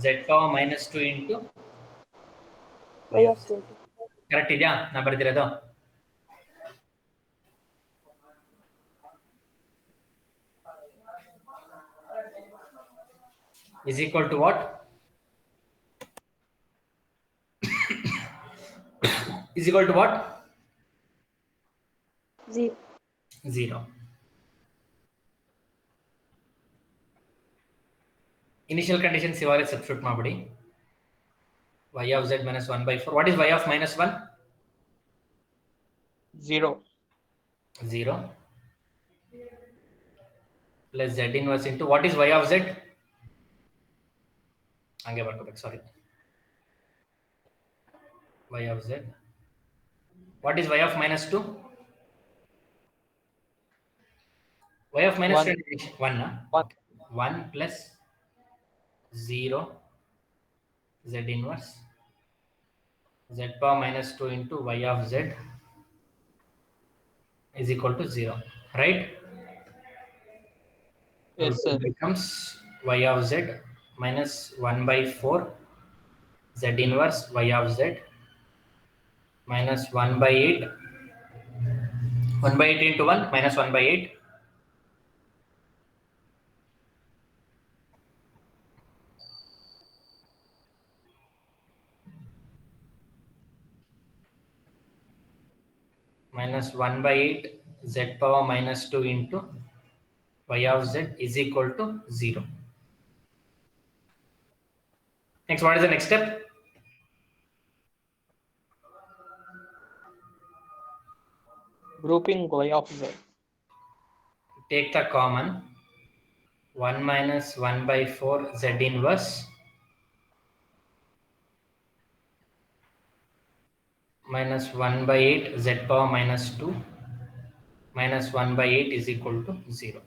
z power minus 2 into y of z. Correct ಇದೆಯಾ ನಾ ಬರ್ದಿರೋದು? is equal to what? is equal to what? 0. 0. Initial conditions ಇವಾಗ substitute ಮಾಡ್ಬಿಡಿ. y of z minus 1 by 4. What is y of minus 1? 0. 0 plus z inverse into what is y of z? ಹಂಗೆ ಬರ್ಕೋಬೇಕು, ಸಾರಿ. y of z. What is y of minus 2? y of minus 2 1 1 plus 0 z inverse z power minus 2 into y of z is equal to 0, right? Yes, sir. It becomes y of z minus 1 by 4 z inverse y of z minus 1 by 8 1 by 8 into 1 minus 1 by 8 minus 1 by 8 z power minus 2 into y of z is equal to 0. Next, what is the next step? Grouping y of z. Take the common 1 minus 1 by 4 z inverse minus 1 by 8 z power minus 2 minus 1 by 8 is equal to 0.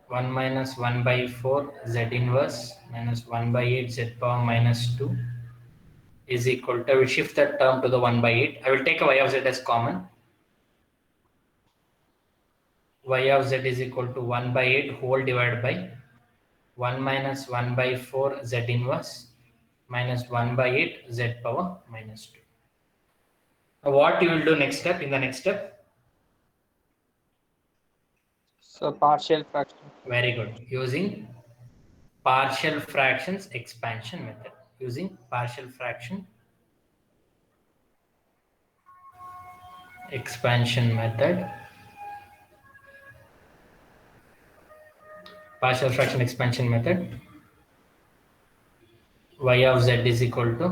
1 minus 1 by 4 z inverse minus 1 by 8 z power minus 2 is equal to, I will shift that term to the 1 by 8. I will take a y of z as common. Y of z is equal to 1 by 8 whole divided by 1 minus 1 by 4 z inverse minus 1 by 8 z power minus 2. Now what you will do next step? In the next step? So partial fraction. Very good. Using partial fractions expansion method. Using partial fraction expansion method. Partial fraction expansion method. Y of z is equal to,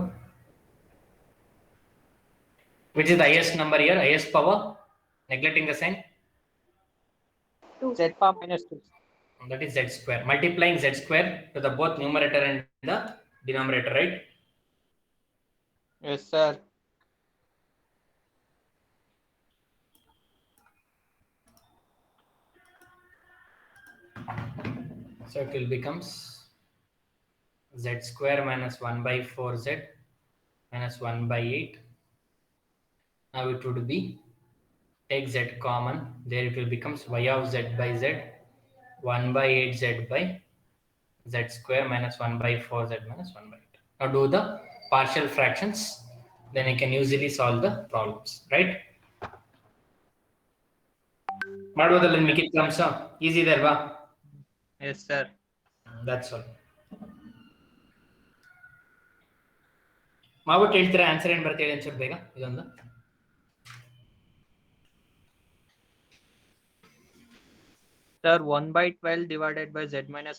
which is the highest number here, highest power, neglecting the sign? 2. Z power minus 2. That is z square. Multiplying z square to the both numerator and the denominator, right? Yes, sir. So it will becomes z square minus 1 by 4z minus 1 by 8. Now it would be, take z common, there it will becomes y of z by z 1 by 8z by z square minus 1 by 4z minus 1 by 8. Now do the partial fractions, then you can easily solve the problems, right? ಮಾಡ್ಬೋದಲ್ಲ ಮಿಕ್ಕಿದ terms easy ಇದೆ ಅಲ್ವಾ? Yes, sir. That's all. ಮಾಡ್ಬಿಟ್ಟು ಹೇಳ್ತೀರಾ answer ಏನು ಬರ್ತೇವೆ ಅನ್ಸುತ್ತೆ ಬೇಗ ಇದೊಂದು. Sir, 1 by 12 divided by z minus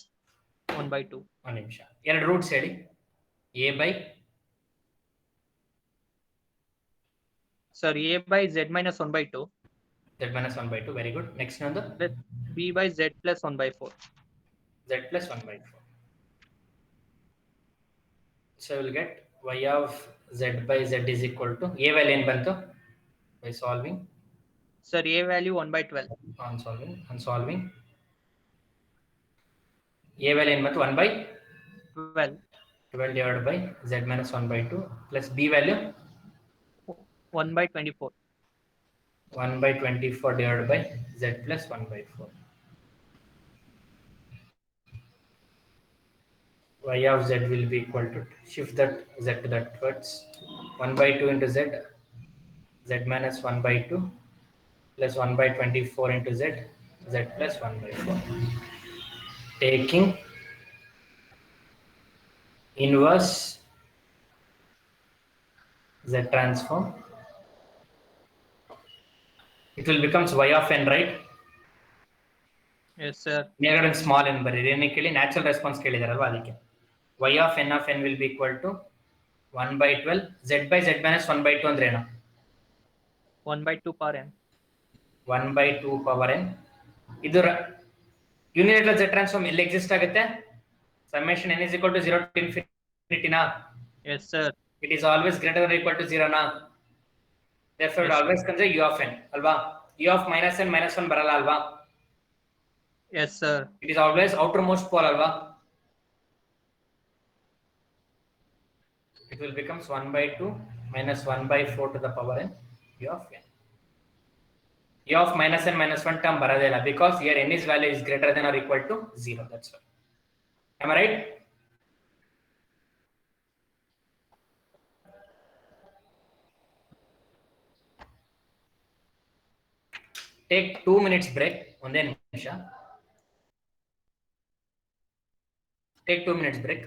1 by 2. ಒಂದು ನಿಮಿಷ, ಎರಡು ರೂಟ್ಸ್ ಹೇಳಿ. a by Sir, a by z minus 1 by 2. z minus 1 by 2, very good. Next ಒಂದು Plus b by z plus 1 by 4. z plus 1 by 4. So we'll get y of z by z is equal to, a value ಏನು ಬಂತು by solving? Sir, a value 1 by 12. On solving a value ಏನು ಬಂತು 1 by 12. 12 divided by z minus 1 by 2 plus b value 1 by 24. 1 by 24 divided by z plus 1 by 4. y of z will be equal to, shift that z to that words, 1 by 2 into z, z minus 1 by 2 plus 1 by 24 into z, z plus 1 by 4. Taking inverse z transform, it will becomes y of n, right? Yes, sir. ಮೇಲ್ಗಡೆ small n ಬರೀರಿ, ಏನಕ್ಕೆ ಕೇಳಿ natural response ಕೇಳಿದಾರಲ್ವಾ ಅದಕ್ಕೆ. y of n will be equal to 1 by 12 z by z minus 1 by 2 ಅಂದ್ರೆ ಏನು? 1 by 2 power n. 1 by 2 power n. ಇದು ಯೂನಿಲೇಟರಲ್ z transform ಇಲ್ಲಿ exist ಆಗುತ್ತೆ. Summation n is equal to 0 to infinity ನಾ? Yes, sir. It is always greater than or equal to 0 ನಾ? Therefore it Yes, always comes a u of n ಅಲ್ವಾ? u of minus n minus 1 ಬರಲ್ಲ ಅಲ್ವಾ? yes, sir. It is always outermost pole alva. It will becomes 1 by 2 minus 1 by 4 to the power n u of n. U of minus n minus 1 term baradela because here n's value is greater than or equal to 0. That's why. Am I right? Take 2 minutes break. Onde nimisha. Take 2 minutes break.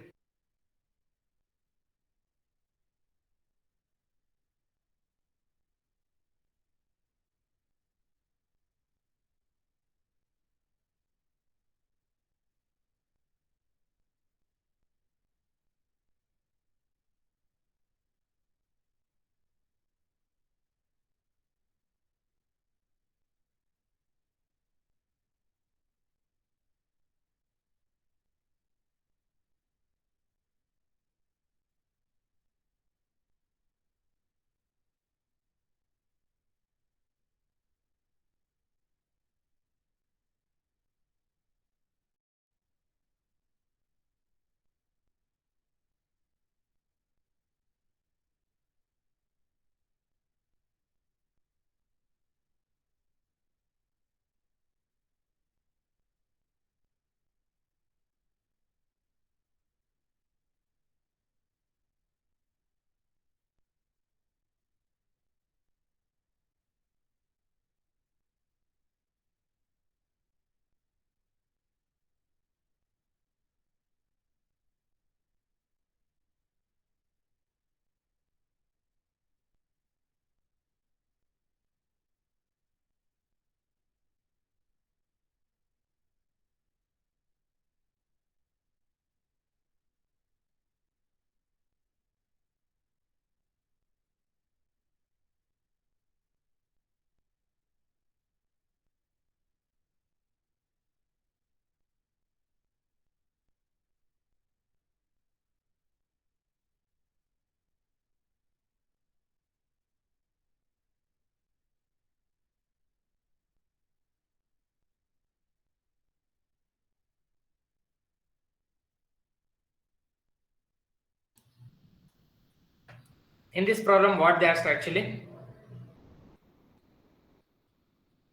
In this problem, what they asked actually?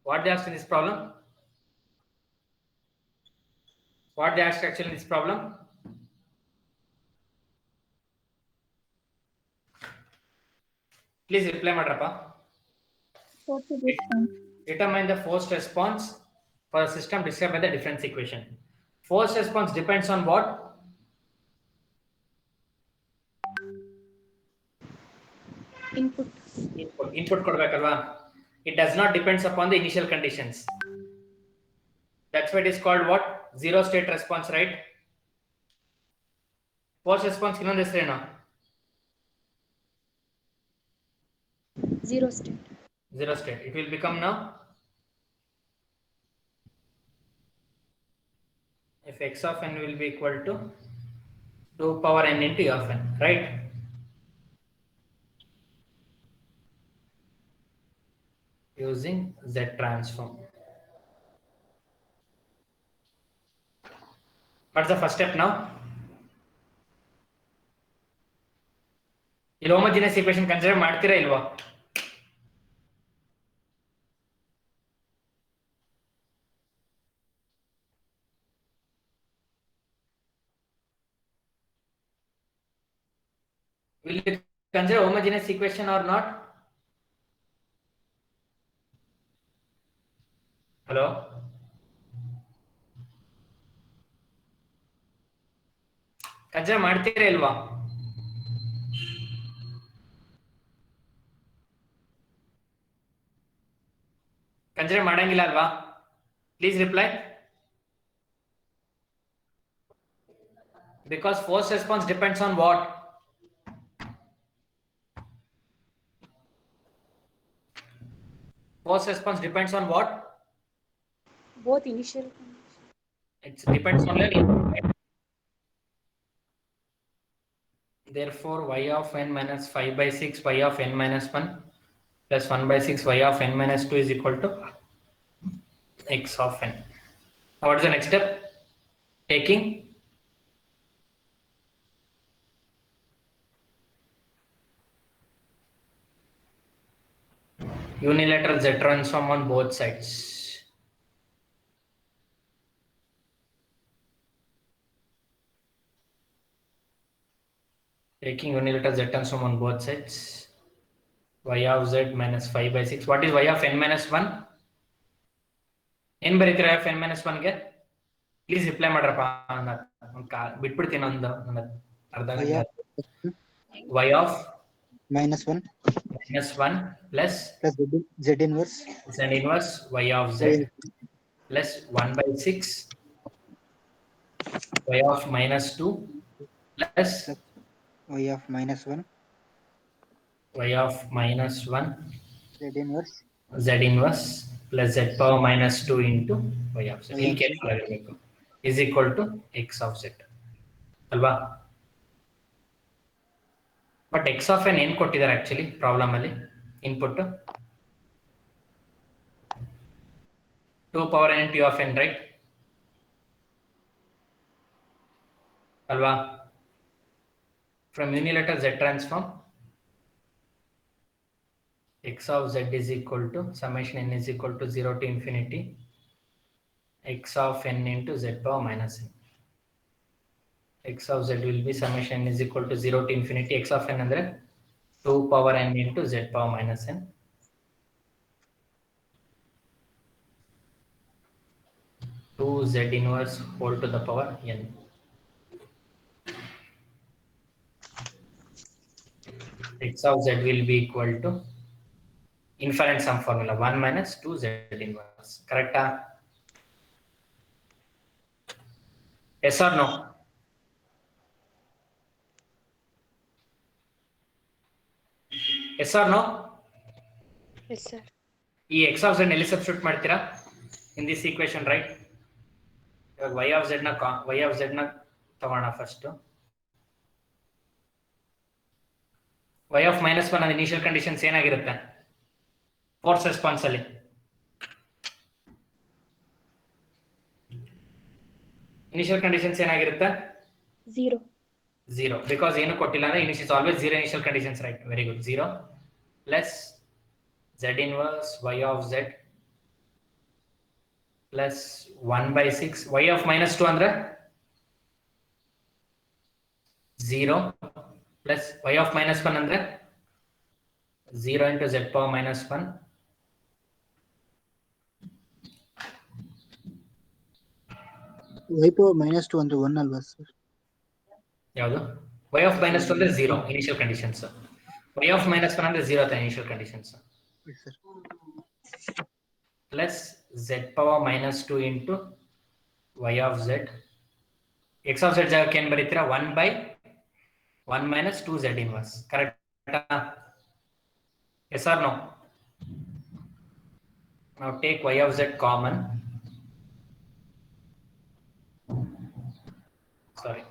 What they asked in this problem? What they asked actually in this problem? Please reply, Madrapa. What's the difference? Determine the forced response for a system described by the difference equation. Forced response depends on what? Input. Input ಕೊಡ್ಬೇಕಲ್ವಾ? It does not depends upon the initial conditions. That's why it is called what? Zero state response, right? Forced response ಇನ್ನೊಂದು ಹೆಸರೇನು? Zero state. Zero state. It will become now, if x of n will be equal to 2 power n into u of n, right? Using z transform. What's the first step now? ಇಲ್ಲಿ homogeneous equation consider ಮಾಡ್ತೀರಾ ಇಲ್ವಾ? Will you consider homogeneous equation or not? Hello? Consider ಮಾಡ್ತೀರಾ ಇಲ್ವಾ? Consider ಮಾಡಂಗಿಲ್ಲ ಅಲ್ವಾ? Please reply. Because force response depends on what? Force response depends on what? Both initial conditions. It depends on your input, right? Therefore, y of n minus 5 by 6 y of n minus 1 plus 1 by 6 y of n minus 2 is equal to x of n. Now, what is the next step? Taking unilateral Z transform on both sides. Taking unilateral Z transform on both sides. Y of Z minus 5 by 6. What is y of n minus 1? n ಬರೀತೀರಾ f n minus 1 ಗೆ? Please reply ಮಾಡ್ರಪ್ಪ. ಬಿಟ್ಬಿಡ್ತೀನಿ ಒಂದು ಅರ್ಧ ಗಂಟೆ. y of minus 1 plus z inverse y of z plus 1 by 6 y of minus 2 plus y of minus 1 y of minus 1 z inverse plus z power minus 2 into y of z is equal to x of z. ಅಲ್ವಾ? But x of n ಏನು ಕೊಟ್ಟಿದ್ದಾರೆ actually problem ಅಲ್ಲಿ input 2 power n t of n, right? ಅಲ್ವಾ? From unilateral z transform, x of z is equal to summation n is equal to 0 to infinity x of n into z power minus n. X of z will be summation n is equal to 0 to infinity x of n andre 2 power n into z power minus n. 2 z inverse whole to the power n. X of z will be equal to infinite sum formula 1 minus 2 z inverse. Correct? Yes or no? Yes or no? Yes, sir. ಈ x of z ಎಲ್ಲಿ substitute ಮಾಡ್ತೀರಾ in this equation, right? ಇವಾಗ y of z ನ ತಗೋಣ first. y of minus 1 ಅಂದ್ರೆ initial conditions ಏನಾಗಿರುತ್ತೆ force response ಅಲ್ಲಿ? Initial conditions ಏನಾಗಿರುತ್ತೆ? 0 ಬಿಕಾಸ್ ಏನು ಕೊಟ್ಟಿಲ್ಲ ಅಂದ್ರೆ initial always 0 initial conditions, right? Very good. 0 plus z inverse y of z plus 1 by 6 y of minus 2 ಅಂದ್ರೆ 0 plus y of minus 1 ಅಂದ್ರೆ 0 into z power minus 1 y power minus 2 ಅಂದ್ರೆ 1 ಅಲ್ವಾ sir? ಯಾವುದು? y of minus 2 ಅಂದ್ರೆ 0 initial conditions, y of minus 1 ಅಂದ್ರೆ 0 ತ initial conditions, plus z power minus 2 into y of z. x of z ಜಾಗಕ್ಕೆ ಏನು ಬರೀತೀರಾ? 1 by 1 minus 2 z inverse. Correct? Yes or no? Now take y of z common. Sorry.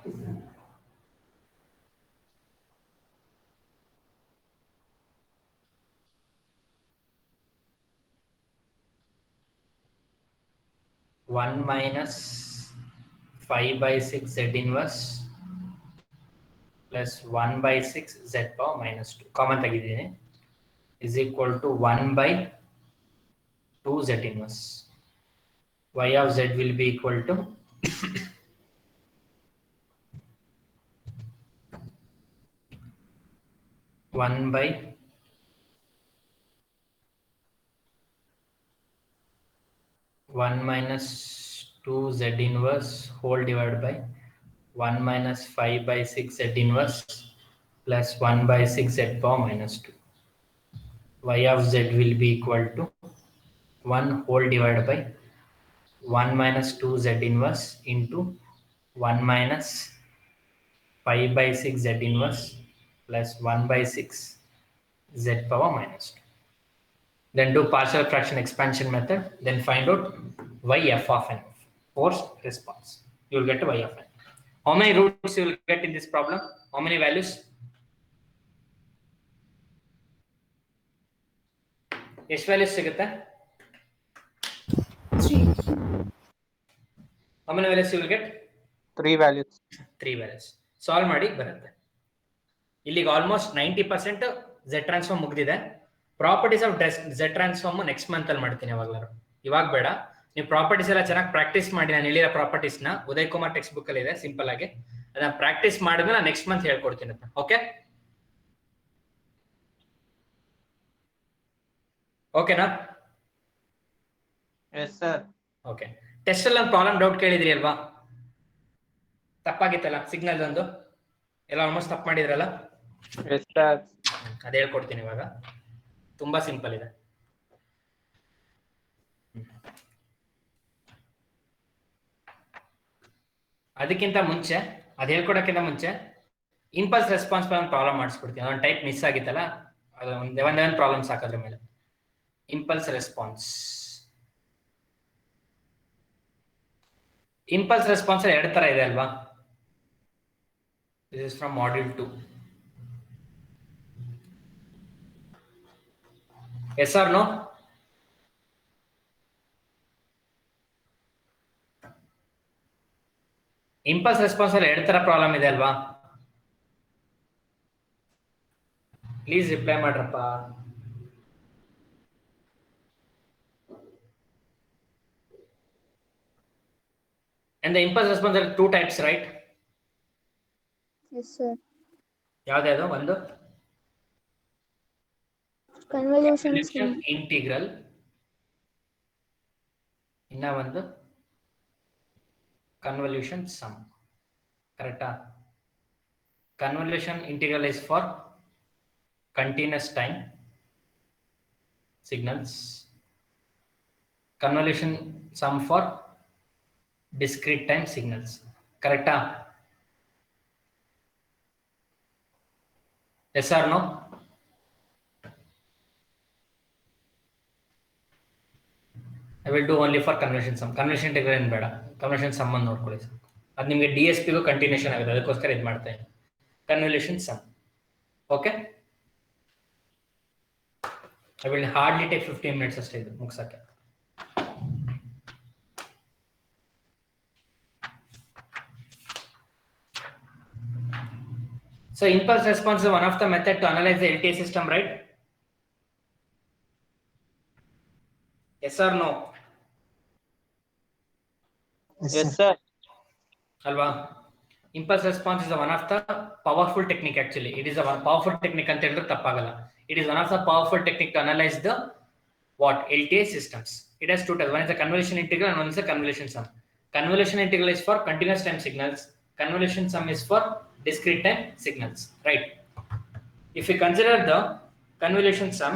One minus 5 by 6 z inverse plus 1 by 6 z power minus 2 common ತೆಗೆದಿದ್ದೀನಿ is equal to 1 by 2 z inverse. Y of z will be equal to 1 by 1 minus 2 z inverse whole divided by 1 minus 5 by 6 z inverse plus 1 by 6 z power minus 2. Y of z will be equal to 1 whole divided by 1 minus 2 z inverse into 1 minus 5 by 6 z inverse plus 1 by 6 z power minus 2. Then do partial fraction expansion method, then find out y f of n, forced response. You will get y of n. How many roots you will get in this problem? How many values? ಎಷ್ಟು values ಸಿಗುತ್ತೆ? 3. How many values you will get? 3 values. 3 values. Solve ಮಾಡಿ ಬರುತ್ತೆ. ಇಲ್ಲಿಗೆ almost 90% z transform ಮುಗಿದಿದೆ. Properties of z transform next month ಅಲ್ಲಿ ಮಾಡ್ತೀನಿ ಯಾವಾಗಲಾರು. ಇವಾಗ ಬೇಡ. ನೀವು ಪ್ರಾಪರ್ಟೀಸ್ ಎಲ್ಲ ಚೆನ್ನಾಗಿ ಪ್ರಾಕ್ಟೀಸ್ ಮಾಡಿ, ನಾನು ಹೇಳಿರೋ ಪ್ರಾಪರ್ಟೀಸ್ ನ ಉದಯ್ ಕುಮಾರ್ ಟೆಕ್ಸ್ಟ್ ಬುಕ್ ಅಲ್ಲಿ ಇದೆ, ಸಿಂಪಲ್ ಆಗಿ ಅದನ್ನ ಪ್ರಾಕ್ಟೀಸ್ ಮಾಡಿದ್ರೆ ನಾನು ನೆಕ್ಸ್ಟ್ ಮಂತ್ ಹೇಳ್ಕೊಡ್ತೀನಿ. ಓಕೆ ಓಕೆನಾ? Yes, sir. ಓಕೆ. ಟೆಸ್ಟ್ ಅಲ್ಲಿ ಒಂದು ಪ್ರಾಬ್ಲಮ್ ಡೌಟ್ ಕೇಳಿದ್ರಿ ಅಲ್ವಾ? ತಪ್ಪಾಗಿತ್ತಲ್ಲ ಸಿಗ್ನಲ್ ಒಂದು ಎಲ್ಲ ಆಲ್ಮೋಸ್ಟ್ ತಪ್ಪು ಮಾಡಿದ್ರಲ್ಲ? Yes, sir. ಅದೇ ಹೇಳ್ಕೊಡ್ತೀನಿ ಇವಾಗ. ತುಂಬಾ ಸಿಂಪಲ್ ಇದೆ. ಅದಕ್ಕಿಂತ ಮುಂಚೆ ಅದು ಹೇಳ್ಕೊಡಕ್ಕಿಂತ ಮುಂಚೆ ಇಂಪಲ್ಸ್ ರೆಸ್ಪಾನ್ಸ್ ಒಂದು ಪ್ರಾಬ್ಲಮ್ ಮಾಡಿಸ್ಕೊಡ್ತೀನಿ. ಅದೊಂದು ಟೈಪ್ ಮಿಸ್ ಆಗಿತ್ತಲ್ಲ, ಅದು ಒಂದೇ ಪ್ರಾಬ್ಲಮ್ಸ್ ಹಾಕೋದ್ರ ಮೇಲೆ. Impulse response. ಇಂಪಲ್ಸ್ ರೆಸ್ಪಾನ್ಸ್ ಎರಡು ತರ ಇದೆ ಅಲ್ವಾ? This is from module 2. Yes or no? Impulse response ಅಲ್ಲಿ ಎರಡು ತರ ಪ್ರಾಬ್ಲಮ್ ಇದೆ ಅಲ್ವಾ? ಪ್ಲೀಸ್ ರಿಪ್ಲೈ ಮಾಡ್ರಪ್ಪ. And the impulse response are two types, right? Yes, sir. ಯಾವ್ದು? ಒಂದು Convolution ಇಂಟಿಗ್ರಲ್, ಇನ್ನ ಒಂದು ಕನ್ವಲ್ಯೂಷನ್ ಸಮ್. ಕರೆಕ್ಟಾ? Convolution integral is for continuous time signals, convolution sum for discrete time signals. Correcta? Yes or no? I will do only for convolution sum. Convolution integral ಏನು ಬೇಡ, convolution sum ಅನ್ನು ನೋಡ್ಕೊಳ್ಳಿ. ಅದು ನಿಮಗೆ DSP ಗೂ continuation ಆಗುತ್ತೆ, ಅದಕ್ಕೋಸ್ಕರ ಇದು ಮಾಡ್ತಾ ಇದ್ದೀನಿ. Convolution sum. Okay? I will hardly take 15 minutes ಅಷ್ಟೇ ಇದು ಮುಗಿಸಕ್ಕೆ. So impulse response is one of the method to analyze the LTI system, right? Yes or no? Yes, sir. Alva. Impulse response is one of the powerful technique actually. It is a one powerful technique anta helidre tappagalla. It is one of the powerful technique to analyze the what? LTI systems. It has two types. One is a convolution integral and one is a convolution sum. Convolution integral is for continuous time signals. Convolution sum is for discrete time signals, right? If we consider the convolution sum,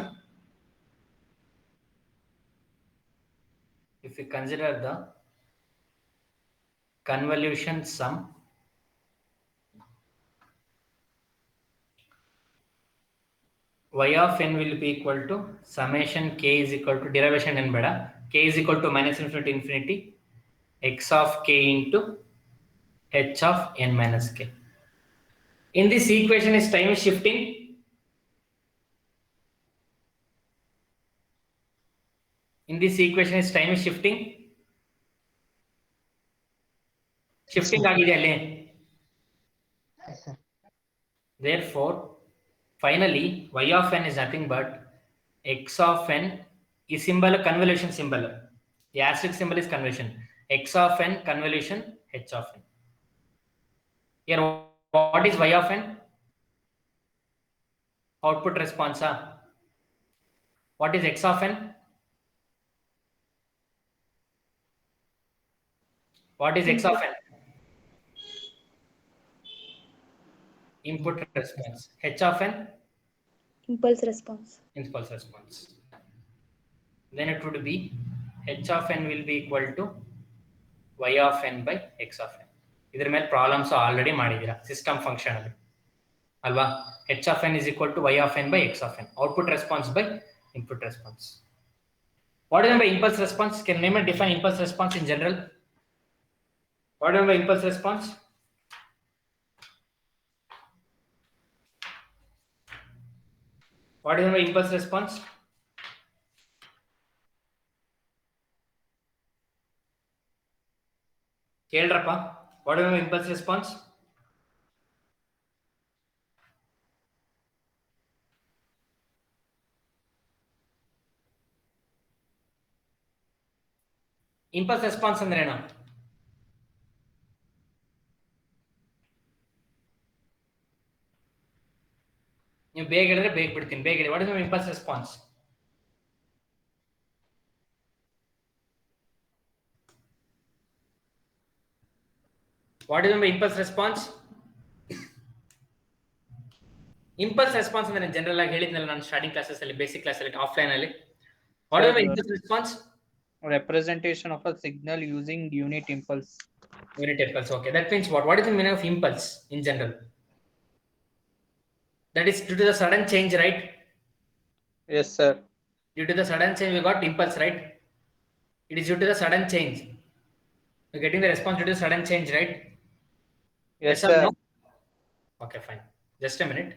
y of n will be equal to summation k is equal to derivation n beda, k is equal to minus infinity to infinity x of k into h of n minus k. In this equation is time is shifting. In this equation is time is shifting. Shifting agide alle. Yes, sir. Therefore, finally, y of n is nothing but x of n is symbol convolution symbol. The asterisk symbol is convolution. X of n convolution h of n. Here, what is y of n? output response. What is x of n? What is x of n? Input response. H of n? Impulse response. Impulse response. Then it would be h of n will be equal to y of n by x of n. ಇದರ ಮೇಲೆ problems already ಮಾಡಿದ್ದೀರಾ system function ಅಲ್ಲಿ ಅಲ್ವಾ. h of n is equal to y of n by x of n. Output response by input response. What do you mean by impulse response? Can anyone define impulse response in general? What do you mean by impulse response? What do you mean by impulse response? ಕೇಳ್ರಪ್ಪ. What do you mean by impulse response? Impulse response ಅಂದ್ರೆ ಏನು? ನೀವು ಬೇಗ ಹೇಳಿದ್ರೆ ಬೇಗ ಬಿಡ್ತೀನಿ. ಬೇಗ ಹೇಳಿ. What is impulse response? What is impulse response? Impulse response ಅಂದ್ರೆ ಜನರಲ್ ಆಗಿ ಹೇಳಿದ್ನಲ್ಲ ನಾನು ಸ್ಟಾರ್ಟಿಂಗ್ ಕ್ಲಾಸಸ್ ಅಲ್ಲಿ, ಬೇಸಿಕ್ ಕ್ಲಾಸ್ ಅಲ್ಲಿ, ಆಫ್ಲೈನ್ ಅಲ್ಲಿ. What is impulse response? Representation of a signal using unit impulse. Unit impulse. Okay, that means what? What is the meaning of impulse in general? That is due to the sudden change, right? Yes, sir. Due to the sudden change, we got impulse, right? It is due to the sudden change. You're getting the response due to the sudden change, right? Yes, or sir. no? Okay, fine. Just a minute.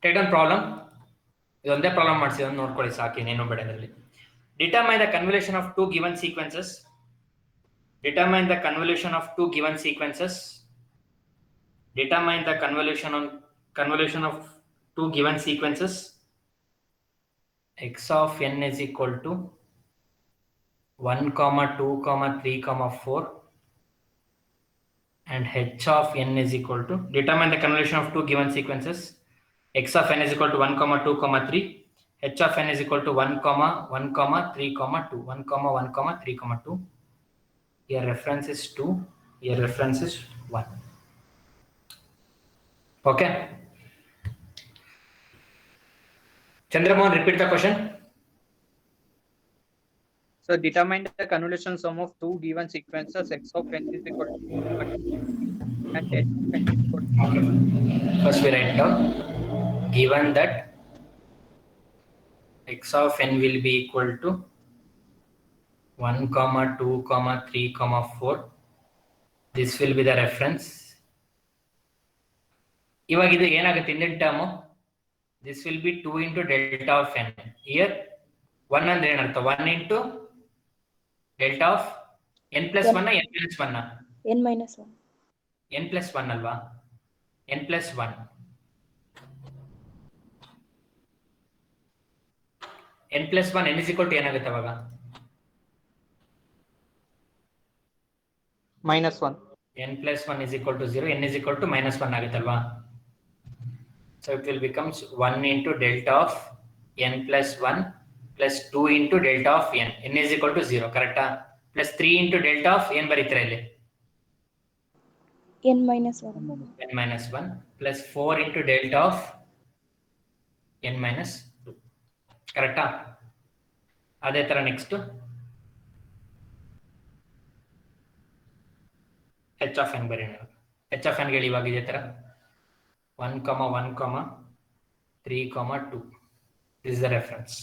Take down problem. ಇದೊಂದೇ problem ಮಾಡಿಸಿದ ನೋಡ್ಕೊಳ್ಳಿ ಸಾಕು, ಇನ್ನೇನು ಬೇಡ ಇದರಲ್ಲಿ. Determine the convolution of two given sequences. Determine the convolution of two given sequences. Determine the convolution of two given sequences. X of n is equal to 1, 2, 3, 4 and h of n is equal to, determine the convolution of two given sequences. X of n is equal to 1, 2, 3. H of n is equal to 1, 1, 3, 2. 1, 1, 3, 2. Here reference is 2, here reference is 1. Okay. Chandramohan, repeat the question. So determine the convolution sum of two given sequences x of n is equal to and h of n is equal to Okay. First we write down, given that x of n will be equal to 1, 2, 3, 4. This will be the reference. ಇವಾಗ ಇದು ಏನಾಗುತ್ತೆ ಇಂದಿನ term, this will be 2 into delta of n. Here 1 ಅಂದ್ರೆ ಏನರ್ಥ, 1 into delta of n plus 1 n minus 1 n minus 1. n plus 1 ಅಲ್ವಾ, n plus 1 n plus 1 n is equal to ಏನಾಗುತ್ತೆ ಅವಾಗ -1. n plus 1 is equal to 0, n is equal to -1 ಆಗುತ್ತಲ್ವಾ. So it will becomes 1 into delta of n plus 1 plus 2 into delta of n. n is equal to 0, correcta? Plus 3 into delta of n ಬರೀತಾರೆ ಇಲ್ಲಿ, n minus 1. n minus 1 plus 4 into delta of n minus 2, correcta? ಅದೇ ತರ next h of n ಬರೆಯೋಣ. h of n ಗೆ ಇವಾಗ ಇದೇ ತರ 1, 1, 3, 2. This is the reference.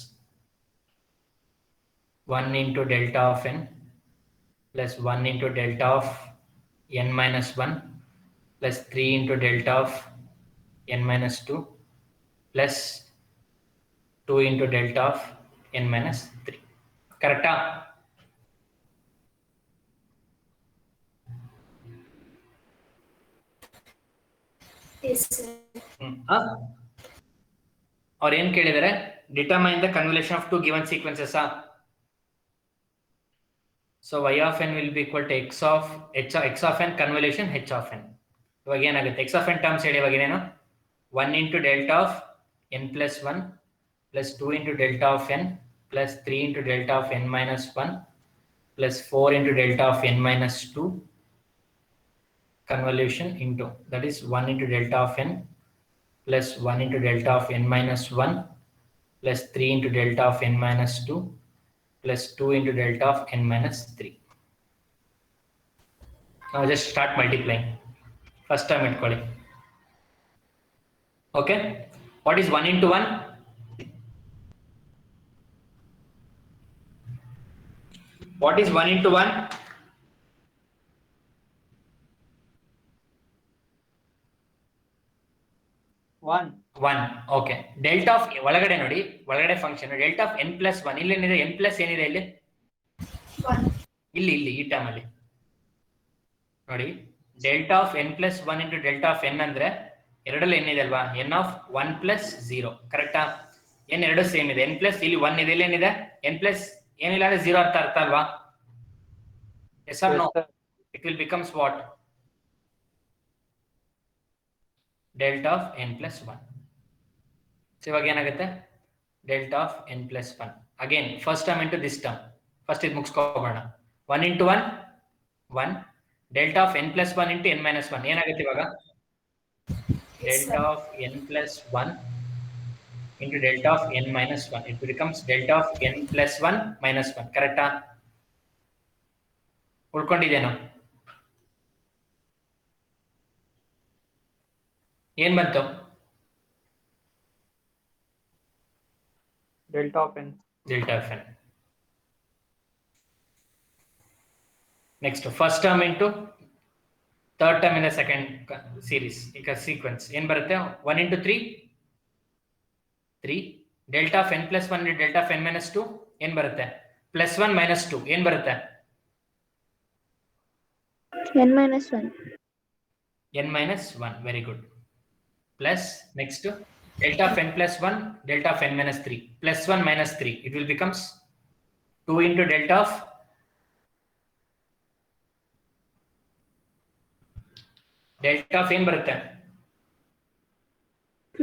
1 into delta of n plus 1 into delta of n minus 1 plus 3 into delta of n minus 2 plus 2 into delta of n minus 3. Correcta? Yes, sir. ಅವ್ರು ಏನ್ ಕೇಳಿದರೆ, determine the convolution of two given sequences. So y of n will be equal to x of n convolution h of n. ಇವಾಗ ಏನಾಗುತ್ತೆ, x of n terms ಹೇಳಿ ಇವಾಗ ಏನೇನು, 1 into delta of n plus 1 plus 2 into delta of n plus 3 into delta of n minus 1 plus 4 into delta of n minus 2 convolution into, that is 1 into delta of n plus 1 into delta of n minus 1 plus 3 into delta of n minus 2 plus 2 into delta of n minus 3. Now just start multiplying. First term ಇಟ್ಕೊಳ್ಳಿ. Okay, what is 1 into 1? What is 1 into 1? 1. 1. Okay, delta of ಒಳಗಡೆ ನೋಡಿ, ಒಳಗಡೆ function delta of n plus 1. ಇಲ್ಲಿ ಏನಿದೆ, n plus ಏನಿದೆ ಇಲ್ಲಿ, 1. ಇಲ್ಲಿ ಈ ಟರ್ಮ್ ಅಲ್ಲಿ ನೋಡಿ, delta of n plus 1 into delta of n ಅಂದ್ರೆ ಎರಡಲ್ಲಿ ಏನಿದೆ ಅಲ್ವಾ, n of 1 plus 0, ಕರೆಕ್ಟಾ? n ಎರಡು ಸೇಮ್ ಇದೆ, n plus ಇಲ್ಲಿ 1 ಇದೆ, ಇಲ್ಲಿ ಏನಿದೆ n plus ಏನಿಲ್ಲ ಅಂದ್ರೆ 0 ಅರ್ಥ ಅಲ್ವಾ? Yes or no? It will becomes what? Delta of n plus 1. So ಇವಾಗ ಏನಾಗುತ್ತೆ, delta of n plus 1. Again first term into this term. First ಇದು ಮುಗಿಸ್ಕೋಬೋಣ. 1 into 1 1, delta of n plus 1 into n minus 1 ಏನಾಗುತ್ತೆ ಇವಾಗ, delta of n plus 1 into delta of n minus 1. It becomes delta of n plus 1 minus 1, ಕರೆಕ್ಟಾ? ಉಳ್ಕೊಂಡಿದ್ದೇನೋ, ಏನ್ ಬಂತು, Delta of n. delta of n. Next first term into third term in the second series, ಈಗ sequence ಏನ್ ಬರುತ್ತೆ, 1 into 3 3, delta of n plus 1 into delta of n minus 2 ಏನ್ ಬರುತ್ತೆ, plus 1 minus 2 ಏನ್ ಬರುತ್ತೆ, n minus 1. n minus 1. Very good. Plus next delta of n plus 1, delta of n minus 3, plus 1 minus 3. It will becomes 2 into delta of ಏನ್ ಬರುತ್ತೆ,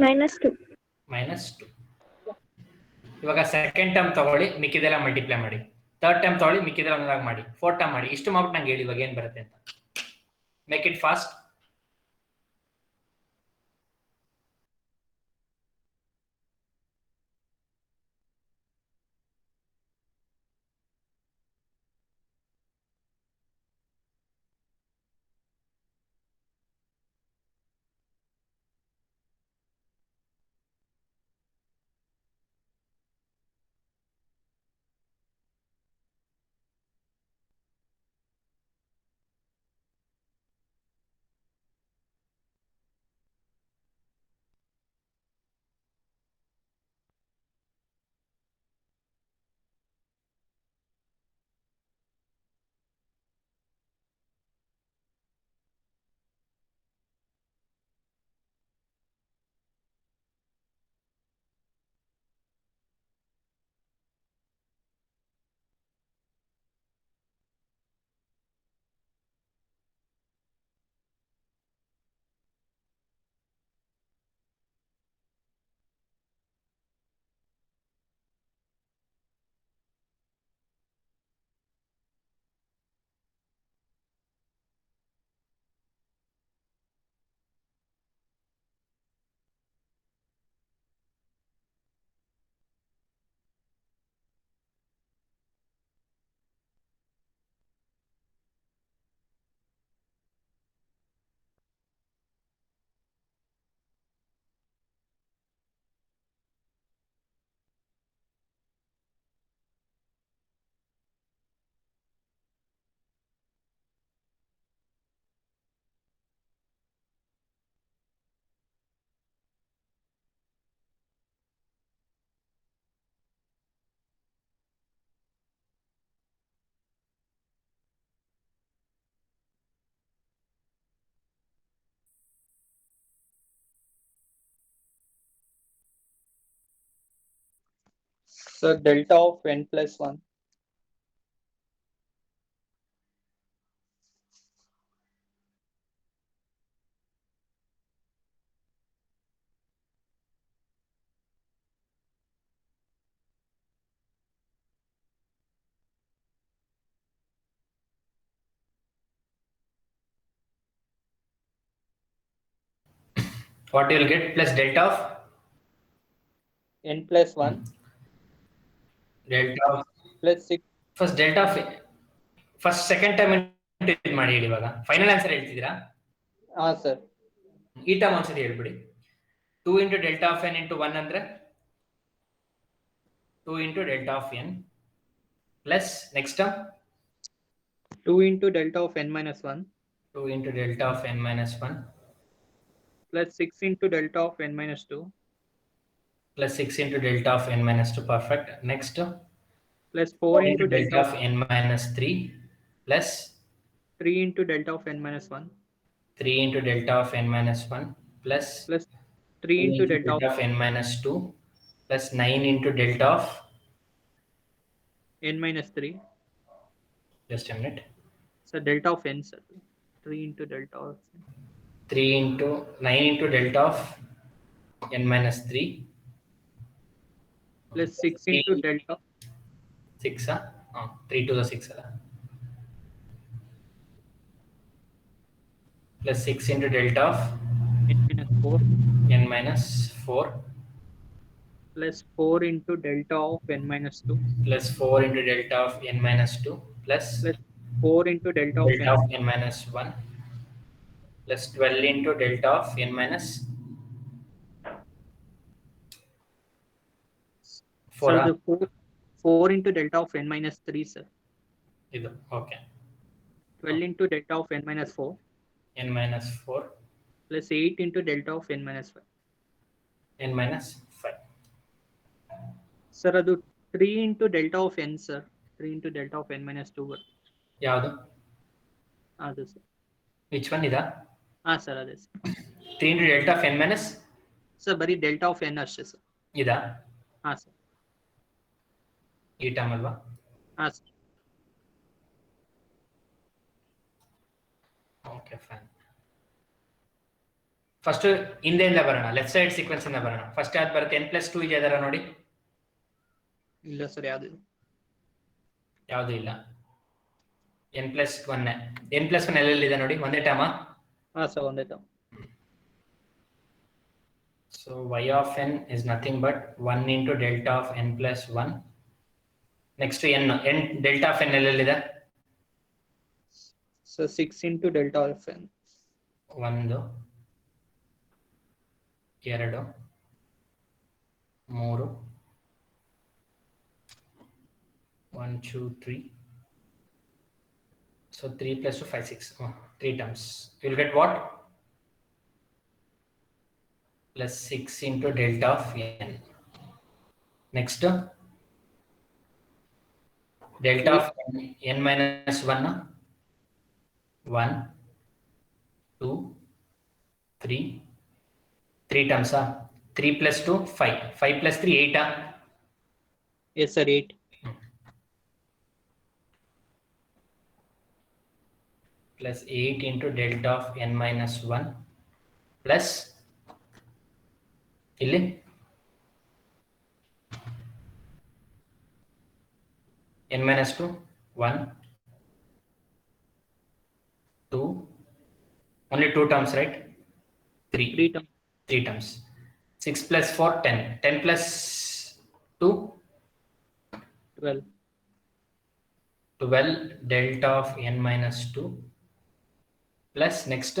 Minus 2. minus 2. ಇವಾಗ second term ತಗೊಳ್ಳಿ, ಮಿಕ್ಕಿದೆಲ್ಲ multiply ಮಾಡಿ. Third time ತೊಗೊಳ್ಳಿ, ಮಿಕ್ಕಿದ್ರೆ ಒಂದಾಗ ಮಾಡಿ. Fourth time ಮಾಡಿ. ಇಷ್ಟು ಮಾಡ್ಬಿಟ್ಟು ನಂಗೆ ಹೇಳಿ ಇವಾಗ ಏನು ಬರುತ್ತೆ ಅಂತ. Make it fast. So delta of n plus 1. What you will get plus delta of N plus 1 delta of plus 6. First delta of first second time ಇದು ಮಾಡಿ ಹೇಳಿ. ಇವಾಗ ಫೈನಲ್ ಆನ್ಸರ್ ಹೇಳ್ತಿದ್ದೀರಾ? ಹಾ ಸರ್. ಈ ಟರ್ಮ್ ಒಂದ್ಸರಿ ಹೇಳ್ಬಿಡಿ. 2 into delta of n into 1 ಅಂದ್ರೆ 2 into delta of n plus next term 2 into delta of n minus 1 2 into delta of n minus 1 plus 6 into delta of n minus 2 plus 6 into delta of n minus 2. Perfect. Next plus 4 into delta of n minus 3 plus 3 into delta of n minus 1 3 into delta of n minus 1 plus 3 into delta of n minus 2 plus 9 into delta of n minus 3. just a minute. So delta of n, sir. 3 into delta of 3 into 9 into delta of n minus 3 plus 6 into delta 6 3 to the 6 plus 6 into delta of n minus 4 n minus 4 plus 4 into delta of n minus 2 plus 4 into delta of n minus 2 plus 4 into delta of n minus 1 plus 12 into delta of n minus 4. So the 4 into delta of n minus 3, sir. Idu, okay. 12 into delta of n minus 4 n minus 4 plus 8 into delta of n minus 5. n minus 5. Sir, adu 3 into delta of n, sir. 3 into delta of n minus 2. ಯಾವುದು? ಅದು sir. which one ida? Sir ಅದೇ sir. 3 into delta of n minus sir ಬರೀ delta of n ಅಷ್ಟೇ sir. ಇದಾ? Sir. ಈ term ಅಲ್ವಾ? Sir. Okay fine. First ಹಿಂದೆಯಿಂದ ಬರೋಣ, ಲೆಫ್ಟ್ ಸೈಡ್ ಸೀಕ್ವೆನ್ಸ್ ಇಂದ ಬರೋಣ. ಫಸ್ಟ್ ಯಾವ್ದು ಬರುತ್ತೆ? n plus 2 ಇದೆ ಅದರ ನೋಡಿ. ಇಲ್ಲ ಸರ್, ಯಾವುದು ಯಾವುದು ಇಲ್ಲ. n plus 1 n plus 1 ಎಲ್ಲೆಲ್ಲಿದೆ ನೋಡಿ, ಒಂದೇ ಟರ್ಮಾ? ಹಾ ಸರ್ ಒಂದೇ term. So y of n is nothing but 1 into delta of n plus 1. Next to n delta of n ಎಲ್ಲೆಲ್ಲಿದೆ? So 6 into delta of n. 1 2 3 1 2 3. So 3 plus 2 5 6. 3 terms. You'll get what? Plus 6 into delta of n. Next, delta of n minus 1. 1 2 3. 3 terms. 3 plus 2 5. 5 plus 3 8. Yes sir, 8. Plus 8 into delta of n minus 1 plus ಇಲ್ಲಿ n minus 2 1 2 only 2 terms, right? 3 3 terms. 3 terms. 6 plus 4 10. 10 plus 2 12. 12 delta of n minus 2 plus next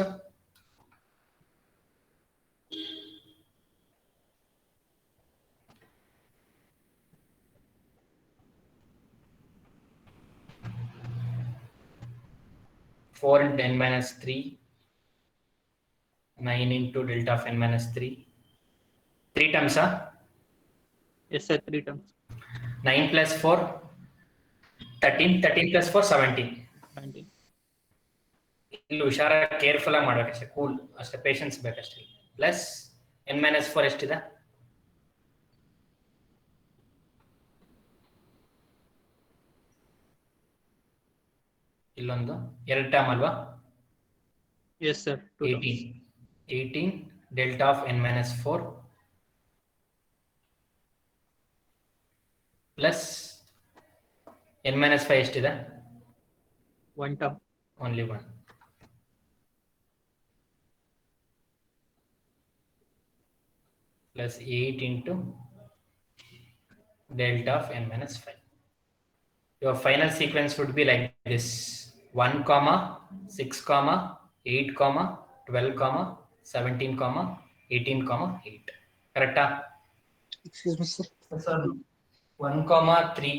4 into n minus 3, 9 into delta of n minus 3. 3 terms, Yes sir, 3 terms. 9 plus 4, 13. 13 plus 4, 17. 19. ಇಲ್ಲಿ ಹುಷಾರಾಗಿ careful ಆಗಿ ಮಾಡ್ಬೇಕಷ್ಟೇ, cool ಅಷ್ಟೇ, patience ಬೇಕಷ್ಟೇ. Plus n minus 4 ಎಷ್ಟಿದೆ? ಇಲ್ಲೊಂದು 2 term ಅಲ್ವಾ? Yes sir, 2 terms. 18 delta of n minus 4 plus n minus 5 ಎಷ್ಟಿದೆ? 1 term. Only 1. Plus 8 into delta of n minus 5. Your final sequence would be like this: 1 comma 6 comma 8 comma 12 comma 17 comma 18 comma 8. Correct? Excuse me sir. Sir, 1 comma 3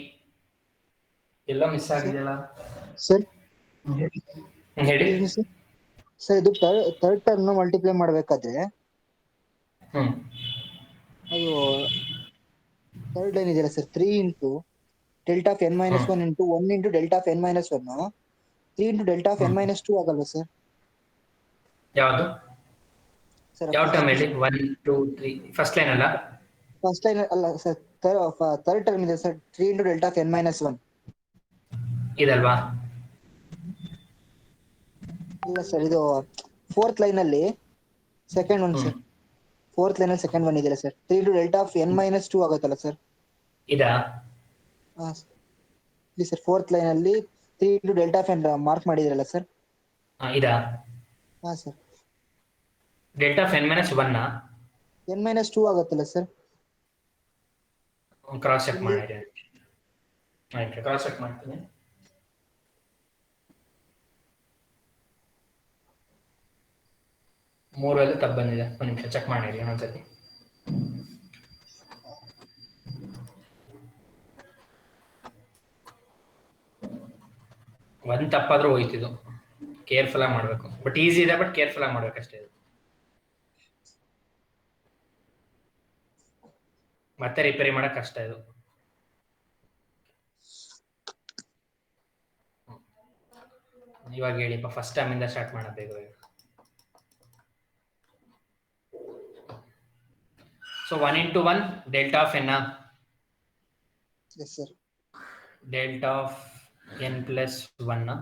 ಎಲ್ಲ miss ಆಗಿದೆಯಲ್ಲ sir ಹೇಳಿ. Sir ಇದು third term multiply ಮಾಡ್ಬೇಕಾದ್ರೆ ಅದು third line ಇದೆಯಲ್ಲ sir, 3 into delta of n minus 1 into 1 into delta of n minus 1 3 into delta of n minus 2 ಆಗಲ್ವಾ sir? ಯಾವುದು sir ಯಾವ ಟರ್ಮ್ ಹೇಳಿ? 1 2 3 ಫಸ್ಟ್ ಲೈನ್ ಅಲ್ಲ? ಫಸ್ಟ್ ಲೈನ್ ಅಲ್ಲ ಸರ್, ಥರ್ಡ್ ಟರ್ಮ್ ಇದೆ sir, 3 into delta of n minus 1 ಇದಲ್ವಾ? ಇಲ್ಲ sir, ಇದು fourth line ಅಲ್ಲಿ second one sir. Fourth line ಅಲ್ಲಿ ಸೆಕೆಂಡ್ ಒನ್ ಇದೆಯಲ್ಲ sir, 3 into delta of n minus 2 ಆಗುತ್ತಲ್ಲ ಸರ್? ಇದಾ? ಹಾ ಇಲ್ಲಿ ಸರ್, ಫೋರ್ತ್ ಲೈನ್ ಅಲ್ಲಿ 3 into delta of n mark ಮಾಡಿದಿರಲ್ಲ ಸರ್? ಇದಾ? ಹಾ sir. Delta of n minus 1 n minus 2 ಆಗುತ್ತಲ್ಲ ಸರ್? ಕ್ರಾಸ್ ಚೆಕ್ ಮಾಡಿರಿ. ಆಯ್ತು, ಕ್ರಾಸ್ ಚೆಕ್ ಮಾಡ್ತೀನಿ. ಮೂರಲ್ಲೂ ತಪ್ಪು ಬಂದಿದೆ. ಒಂದು ನಿಮಿಷ ಚೆಕ್ ಮಾಡಿರಿ ಒಂದ್ಸತಿ. ಒಂದು ತಪ್ಪಾದ್ರೂ ಹೋಯ್ತಿದ್ದು. ಕೇರ್ಫುಲ್ ಆಗಿ ಮಾಡಬೇಕು. ಬಟ್ ಈಸಿ ಇದೆ, ಬಟ್ ಕೇರ್ಫುಲ್ ಆಗಿ ಮಾಡ್ಬೇಕಷ್ಟೇ. ಮತ್ತೆ ರಿಪೇರಿ ಮಾಡಕ್ ಕಷ್ಟ ಇದು. ಇವಾಗ ಹೇಳಿಪ್ಪ, ಫಸ್ಟ್ ಟೈಮ್ ಇಂದ ಸ್ಟಾರ್ಟ್ ಮಾಡಬೇಕು. So 1 into 1 delta of n. Yes sir. Delta of n plus 1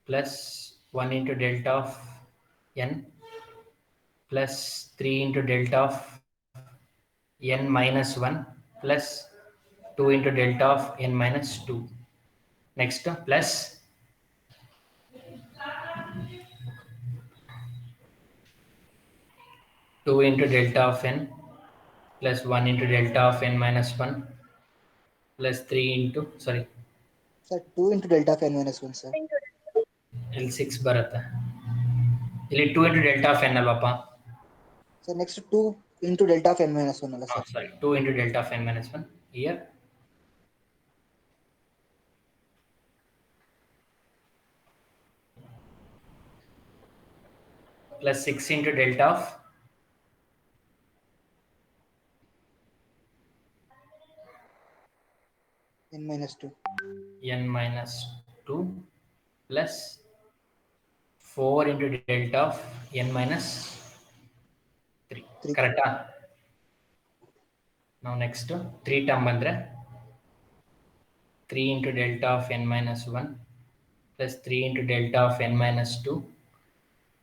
plus 1 into delta of n plus 3 into delta of n minus 1 plus 2 into delta of n minus 2. Next plus 2 into delta of n plus 1 into delta of n minus 1 plus 3 into sorry Sir, 2 into delta of n minus 1, sir. ಇಲ್ಲಿ 6 ಬರುತ್ತೆ. ಇಲ್ಲಿ 2 into delta of n ಅಲ್ವಪ್ಪ? Sir, next 2 into delta of n minus 1 ಅಲ್ಲ sir. Sorry, 2 into delta of n minus 1 here. Plus 6 into delta of n minus 2. n minus 2 plus 4 into delta of n minus 3. 3. Correct? Now next 3 term bandre 3 into delta of n minus 1 plus 3 into delta of n minus 2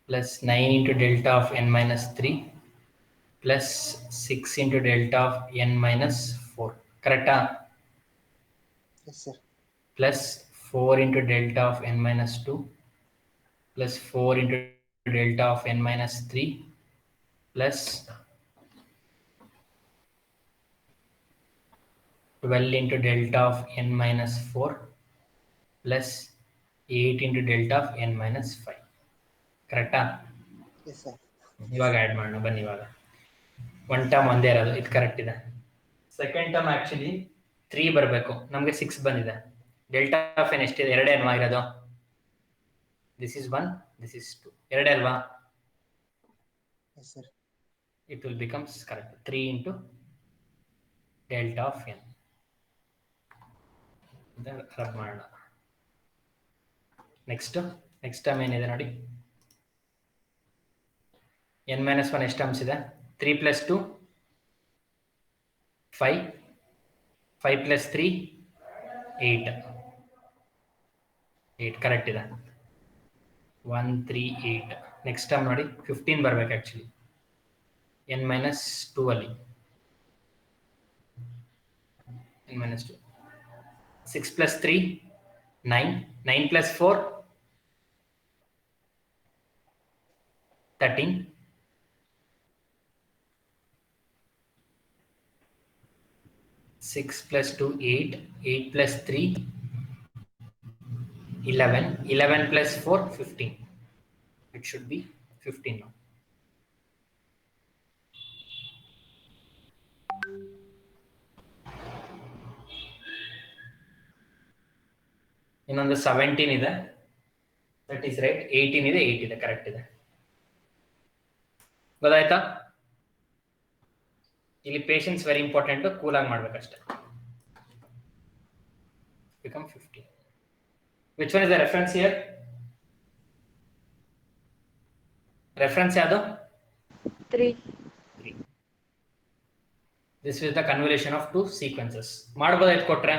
plus 9 into delta of n minus 3 plus 6 into delta of n minus 4. Correct? Yes, sir. Plus 4 into delta of n minus 2 plus 4 into delta of n minus 3 plus 12 into delta of n minus 4 plus 8 into delta of n minus 5. Correct? Yes, sir. ಇವಾಗ add ಮಾಡೋಣ ಬನ್ನಿ. ಇವಾಗ one term ಒಂದೇ ಇರೋದು, ಇದು correct ಇದೆ. Second term actually 3 ಬರಬೇಕು, ನಮಗೆ 6 ಬಂದಿದೆ. ಡೆಲ್ಟಾ ಆಫ್ ಎನ್ ಎಷ್ಟಿದೆ? 2 ಅಲ್ವಾ ಇರೋದು? This is 1, this is 2. 2 ಅಲ್ವಾ? Yes, sir. It will becomes correct 3 into delta of n. Rub ಮಾಡೋಣ. ನೆಕ್ಸ್ಟ್ ಟರ್ಮ್ ಏನಿದೆ ನೋಡಿ, n minus 1 ಎಷ್ಟು ಟರ್ಮ್ಸ್ ಇದೆ? 3 plus 2 5, 5 plus 3 8. 8 ಕರೆಕ್ಟ್ ಇದೆ. 1 3 8. ನೆಕ್ಸ್ಟ್ ಟರ್ಮ್ ನೋಡಿ 15 ಬರ್ಬೇಕು ಆ್ಯಕ್ಚುಲಿ n minus 2 ಅಲ್ಲಿ. n minus 2. 6 plus 3 9. 9 plus 4 13. 6 plus 2 8. 8 plus 3 11. 11 plus 4 15. It should be 15 now. ಇನ್ನೊಂದು 17 ಇದೆ, ದಟ್ ಈಸ್ ರೈಟ್. 18 ಇದೆ, 8 ಇದೆ, ಕರೆಕ್ಟ್ ಇದೆ. ಗೊತ್ತಾಯ್ತಾ? ಇಲ್ಲಿ ಪೇಷನ್ಸ್ ವೆರಿ ಇಂಪಾರ್ಟೆಂಟ್, ಕೂಲ್ ಆಗಿ ಮಾಡ್ಬೇಕಷ್ಟೆ. Become 15. Which one is the reference here? Reference ಯಾವುದು? 3. This is the convolution of 2 sequences. ಮಾಡ್ಬೋದಾಯ್ತು ಕೊಟ್ರೆ?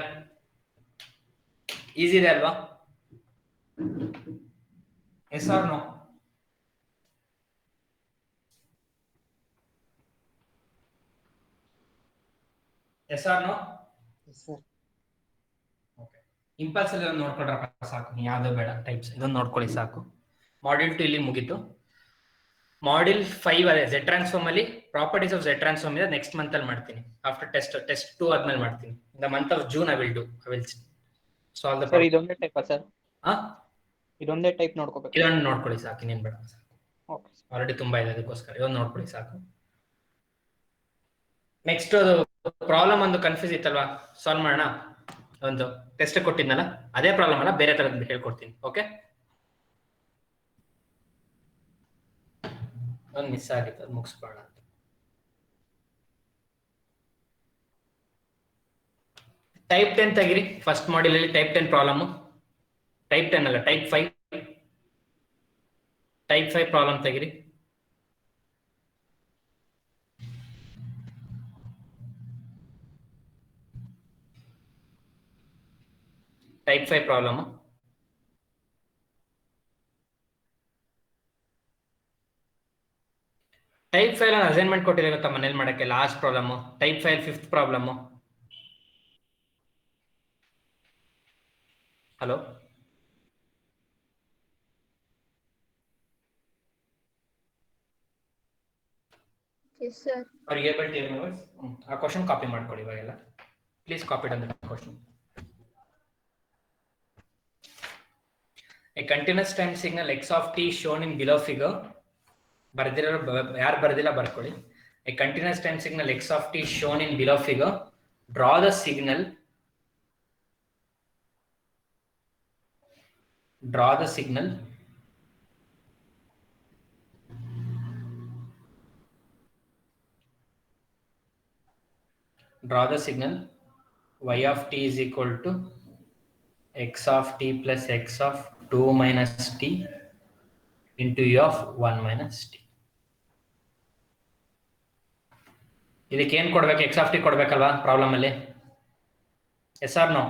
ಈಸಿ ಇದೆ ಅಲ್ವಾ? Yes or no? Yes or no? Yes, sir. Okay. Impulse ಅಲ್ಲಿ ಒಂದು ನೋಡ್ಕೊಂಡ್ರಪ್ಪ ಸಾಕು, ಯಾವುದೋ ಬೇಡ ಟೈಪ್ಸ್, ಇದೊಂದು ನೋಡ್ಕೊಳ್ಳಿ ಸಾಕು. ಮಾಡ್ಯೂಲ್ 2 ಇಲ್ಲಿ ಮುಗೀತು. ಮಾಡ್ಯೂಲ್ 5 ಅದೇ Z ಟ್ರಾನ್ಸ್ಫಾರ್ಮ್ ಅಲ್ಲಿ ಪ್ರಾಪರ್ಟೀಸ್ ಆಫ್ Z ಟ್ರಾನ್ಸ್ಫಾರ್ಮ್ ಇದೆ, ನೆಕ್ಸ್ಟ್ ಮಂತ್ ಅಲ್ಲಿ ಮಾಡ್ತೀನಿ. ಆಫ್ಟರ್ ಟೆಸ್ಟ್ 2 ಆದ್ಮೇಲೆ ಮಾಡ್ತೀನಿ. In the month of June I will solve the sir ಇದೊಂದೇ ಟೈಪ್ ಸರ್? ಹಾ, ಇದೊಂದೇ ಟೈಪ್ ನೋಡ್ಕೋಬೇಕು. ಇದೊಂದು ನೋಡ್ಕೊಳ್ಳಿ ಸಾಕು, ಇನ್ನೇನು ಬೇಡ. ಓಕೆ. ಆಲ್ರೆಡಿ ತುಂಬಾ ಇದೆ, ಅದಕ್ಕೋಸ್ಕರ ಇದೊಂದು ನೋಡ್ಕೊಳ್ಳಿ ಸಾಕು. ನೆಕ್ಸ್ಟ್ ಅದು ಪ್ರಾಬ್ಲಮ್ ಒಂದು ಕನ್ಫ್ಯೂಸ್ ಇತ್ತಲ್ವಾ, ಸಾಲ್ವ್ ಮಾಡೋಣ. ಒಂದು ಟೆಸ್ಟ್ ಕೊಟ್ಟಿದ್ನಲ್ಲ, ಅದೇ ಪ್ರಾಬ್ಲಮ್ ಅಲ್ಲ, ಬೇರೆ ತರದ್ದು ಹೇಳ್ಕೊಡ್ತೀನಿ. ಓಕೆ, ಒಂದು ಮಿಸ್ ಆಗಿತ್ತು, ಅದು ಮುಗಿಸ್ಬೋಣ. ಟೈಪ್ 10 ತೆಗಿರಿ. ಫಸ್ಟ್ ಮಾಡ್ಯೂಲ್ ಅಲ್ಲಿ ಟೈಪ್ 10 ಪ್ರಾಬ್ಲಮ್, ಟೈಪ್ 10 ಅಲ್ಲ, ಟೈಪ್ 5 ಪ್ರಾಬ್ಲಮ್ ತೆಗಿರಿ. Type 5 problem. ಟೈಪ್ 5 ಅಸೈನ್ಮೆಂಟ್ ಕೊಟ್ಟಿದೆ ಗೊತ್ತಾ ಮನೇಲಿ ಮಾಡಕ್ಕೆ, last problem. Type 5 5th problem. Hello? Yes, sir. Are you able to hear my voice? ಆ ಕ್ವಶನ್ ಕಾಪಿ ಮಾಡ್ಕೊಳ್ಳಿ ಇವಾಗೆಲ್ಲ. Please copy down the question. A continuous time signal x of t shown in below figure. ಬರ್ದಿರೋ ಯಾರು ಬರ್ದಿಲ್ಲ ಬರ್ಕೊಳ್ಳಿ. A continuous time signal x of t shown in below figure. Draw the signal. Draw the signal. Draw the signal y of t is equal to x of t plus x of 2 minus t into u of 1 minus t. ಇದಕ್ಕೆ ಏನು ಕೊಡ್ಬೇಕು? x of t ಕೊಡ್ಬೇಕಲ್ವಾ problem ಅಲ್ಲಿ? Yes or no?